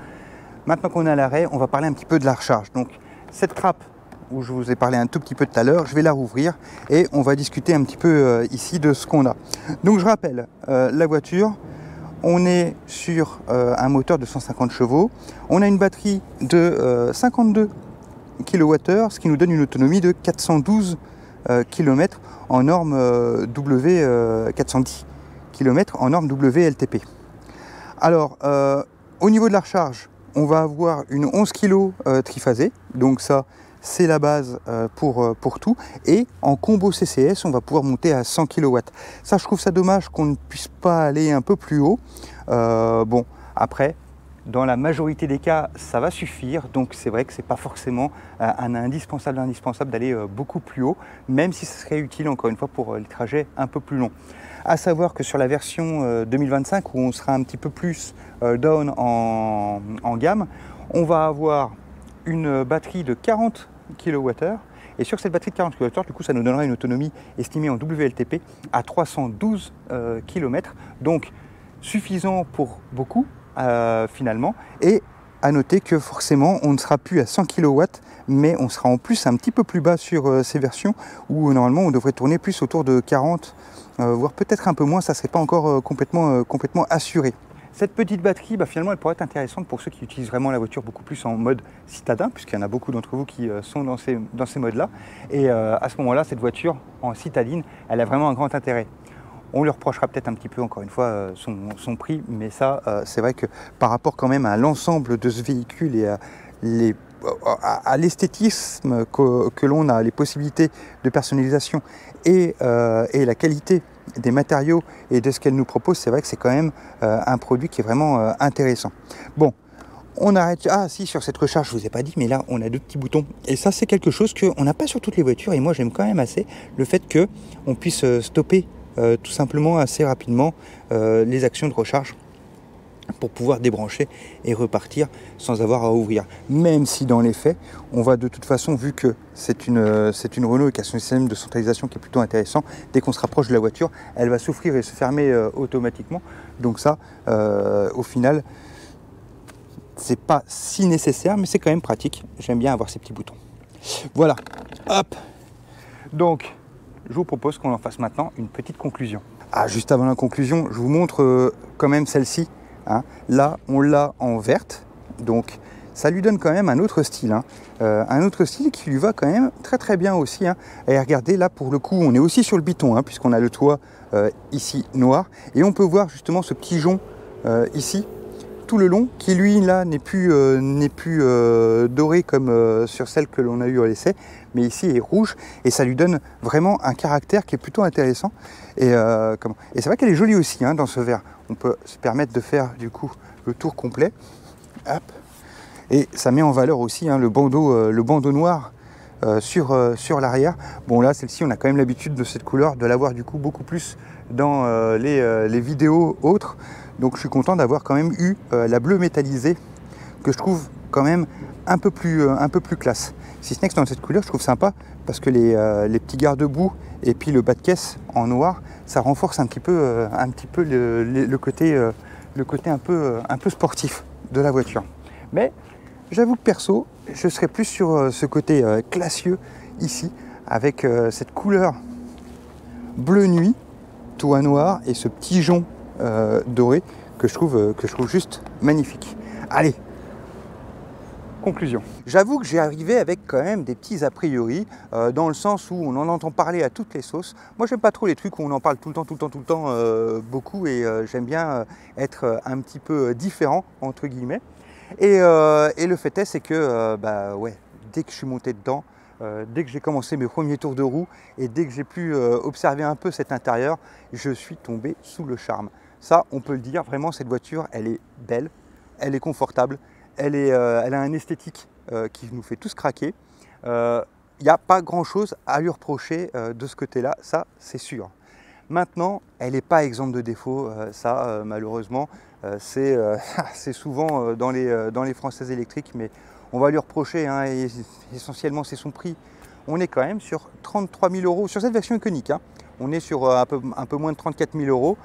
Maintenant qu'on est à l'arrêt, on va parler un petit peu de la recharge. Donc cette trappe où je vous ai parlé un tout petit peu tout à l'heure, je vais la rouvrir et on va discuter un petit peu ici de ce qu'on a. Donc je rappelle, la voiture, on est sur un moteur de 150 chevaux, on a une batterie de 52 kWh, ce qui nous donne une autonomie de 412 km en norme W410 km en norme WLTP. Alors, au niveau de la recharge, on va avoir une 11 kg triphasée, donc ça c'est la base pour tout, et en combo CCS on va pouvoir monter à 100 kW. Ça, je trouve ça dommage qu'on ne puisse pas aller un peu plus haut. Bon, après, dans la majorité des cas, ça va suffire, donc c'est vrai que c'est pas forcément un indispensable d'aller beaucoup plus haut, même si ce serait utile encore une fois pour les trajets un peu plus longs. À savoir que sur la version 2025, où on sera un petit peu plus down en gamme, on va avoir une batterie de 40 kWh, et sur cette batterie de 40 kWh, du coup, ça nous donnera une autonomie estimée en WLTP à 312 km, donc suffisant pour beaucoup finalement. Et à noter que forcément, on ne sera plus à 100 kW, mais on sera en plus un petit peu plus bas sur ces versions où normalement on devrait tourner plus autour de 40, voire peut-être un peu moins, ça ne serait pas encore complètement assuré. Cette petite batterie, finalement, elle pourrait être intéressante pour ceux qui utilisent vraiment la voiture beaucoup plus en mode citadin, puisqu'il y en a beaucoup d'entre vous qui sont dans ces modes-là. Et à ce moment-là, cette voiture en citadine, elle a vraiment un grand intérêt. On lui reprochera peut-être un petit peu, encore une fois, son prix, mais ça, c'est vrai que par rapport quand même à l'ensemble de ce véhicule et à l'esthétisme que l'on a, les possibilités de personnalisation et la qualité des matériaux et de ce qu'elle nous propose, c'est vrai que c'est quand même un produit qui est vraiment intéressant. Bon, on arrête. Ah si, sur cette recharge, je vous ai pas dit, mais là on a deux petits boutons. Et ça, c'est quelque chose qu'on n'a pas sur toutes les voitures, et moi j'aime quand même assez le fait qu'on puisse stopper tout simplement assez rapidement les actions de recharge pour pouvoir débrancher et repartir sans avoir à ouvrir. Même si dans les faits, on va de toute façon, vu que c'est une Renault et qui a son système de centralisation qui est plutôt intéressant, dès qu'on se rapproche de la voiture, elle va s'ouvrir et se fermer automatiquement. Donc ça, au final, c'est pas si nécessaire, mais c'est quand même pratique. J'aime bien avoir ces petits boutons. Voilà, hop. Donc, je vous propose qu'on en fasse maintenant une petite conclusion. Ah, juste avant la conclusion, je vous montre quand même celle-ci. Hein. Là, on l'a en verte, donc ça lui donne quand même un autre style. Hein. Un autre style qui lui va quand même très bien aussi. Hein. Et regardez, là pour le coup, on est aussi sur le biton, hein, puisqu'on a le toit ici noir. Et on peut voir justement ce petit jonc ici, tout le long, qui lui là n'est plus doré comme sur celle que l'on a eu à l'essai, mais ici est rouge, et ça lui donne vraiment un caractère qui est plutôt intéressant. Et c'est vrai qu'elle est jolie aussi, hein, dans ce vert. On peut se permettre de faire du coup le tour complet. Hop. Et ça met en valeur aussi, hein, le bandeau noir sur l'arrière. Bon là, celle-ci, on a quand même l'habitude de cette couleur, de l'avoir du coup beaucoup plus dans les vidéos autres. Donc je suis content d'avoir quand même eu la bleue métallisée, que je trouve quand même un peu plus classe. Si ce n'est que dans cette couleur, je trouve sympa, parce que les petits garde-boue et puis le bas de caisse en noir, ça renforce un petit peu le côté un peu sportif de la voiture. Mais j'avoue que perso, je serais plus sur ce côté classieux ici, avec cette couleur bleu nuit, toit noir et ce petit jonc doré que je trouve juste magnifique. Allez, conclusion. J'avoue que j'ai arrivé avec quand même des petits a priori, dans le sens où on en entend parler à toutes les sauces. Moi, j'aime pas trop les trucs où on en parle tout le temps, beaucoup, et j'aime bien être un petit peu différent, entre guillemets. Et le fait est, c'est que dès que je suis monté dedans, dès que j'ai commencé mes premiers tours de roue et dès que j'ai pu observer un peu cet intérieur, je suis tombé sous le charme. Ça, on peut le dire, vraiment, cette voiture, elle est belle, elle est confortable, elle a un esthétique qui nous fait tous craquer. Il n'y a pas grand-chose à lui reprocher de ce côté-là, ça, c'est sûr. Maintenant, elle n'est pas exempte de défauts, malheureusement, c'est souvent dans les Françaises électriques, mais on va lui reprocher, hein, et essentiellement c'est son prix. On est quand même sur 33 000 € sur cette version iconique, hein. On est sur un peu moins de 34 000 €.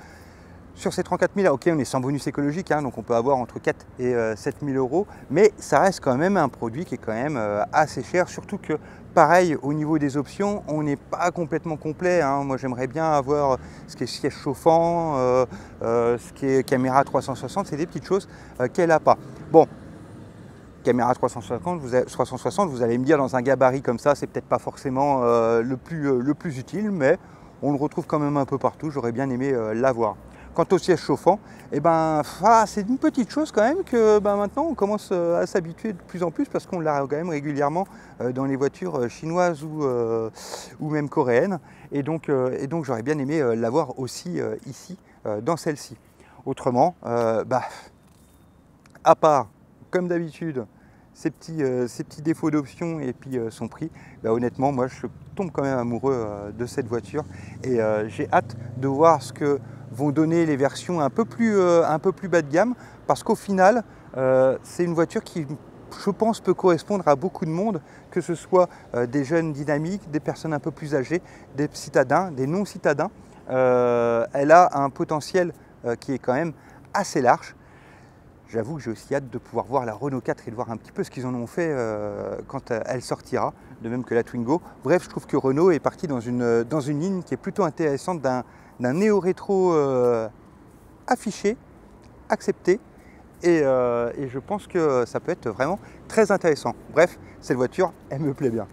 Sur ces 34 000, ok, on est sans bonus écologique, hein, donc on peut avoir entre 4 et 7 000 €, mais ça reste quand même un produit qui est quand même assez cher, surtout que pareil, au niveau des options, on n'est pas complètement complet, hein. Moi, j'aimerais bien avoir ce qui est siège chauffant, ce qui est caméra 360, c'est des petites choses qu'elle n'a pas. Bon, Caméra 360, vous allez me dire, dans un gabarit comme ça, c'est peut-être pas forcément le plus utile, mais on le retrouve quand même un peu partout. J'aurais bien aimé l'avoir. Quant au siège chauffant, eh ben, c'est une petite chose quand même que maintenant on commence à s'habituer de plus en plus, parce qu'on l'a quand même régulièrement dans les voitures chinoises ou même coréennes. Et donc j'aurais bien aimé l'avoir aussi ici, dans celle-ci. Autrement, à part, comme d'habitude, ces petits défauts d'options et puis son prix, honnêtement, moi je tombe quand même amoureux de cette voiture, et j'ai hâte de voir ce que vont donner les versions un peu plus bas de gamme, parce qu'au final, c'est une voiture qui, je pense, peut correspondre à beaucoup de monde, que ce soit des jeunes dynamiques, des personnes un peu plus âgées, des citadins, des non-citadins. Elle a un potentiel qui est quand même assez large. J'avoue que j'ai aussi hâte de pouvoir voir la Renault 4 et de voir un petit peu ce qu'ils en ont fait quand elle sortira, de même que la Twingo. Bref, je trouve que Renault est parti dans une ligne qui est plutôt intéressante, d'un néo-rétro affiché, accepté, et je pense que ça peut être vraiment très intéressant. Bref, cette voiture, elle me plaît bien.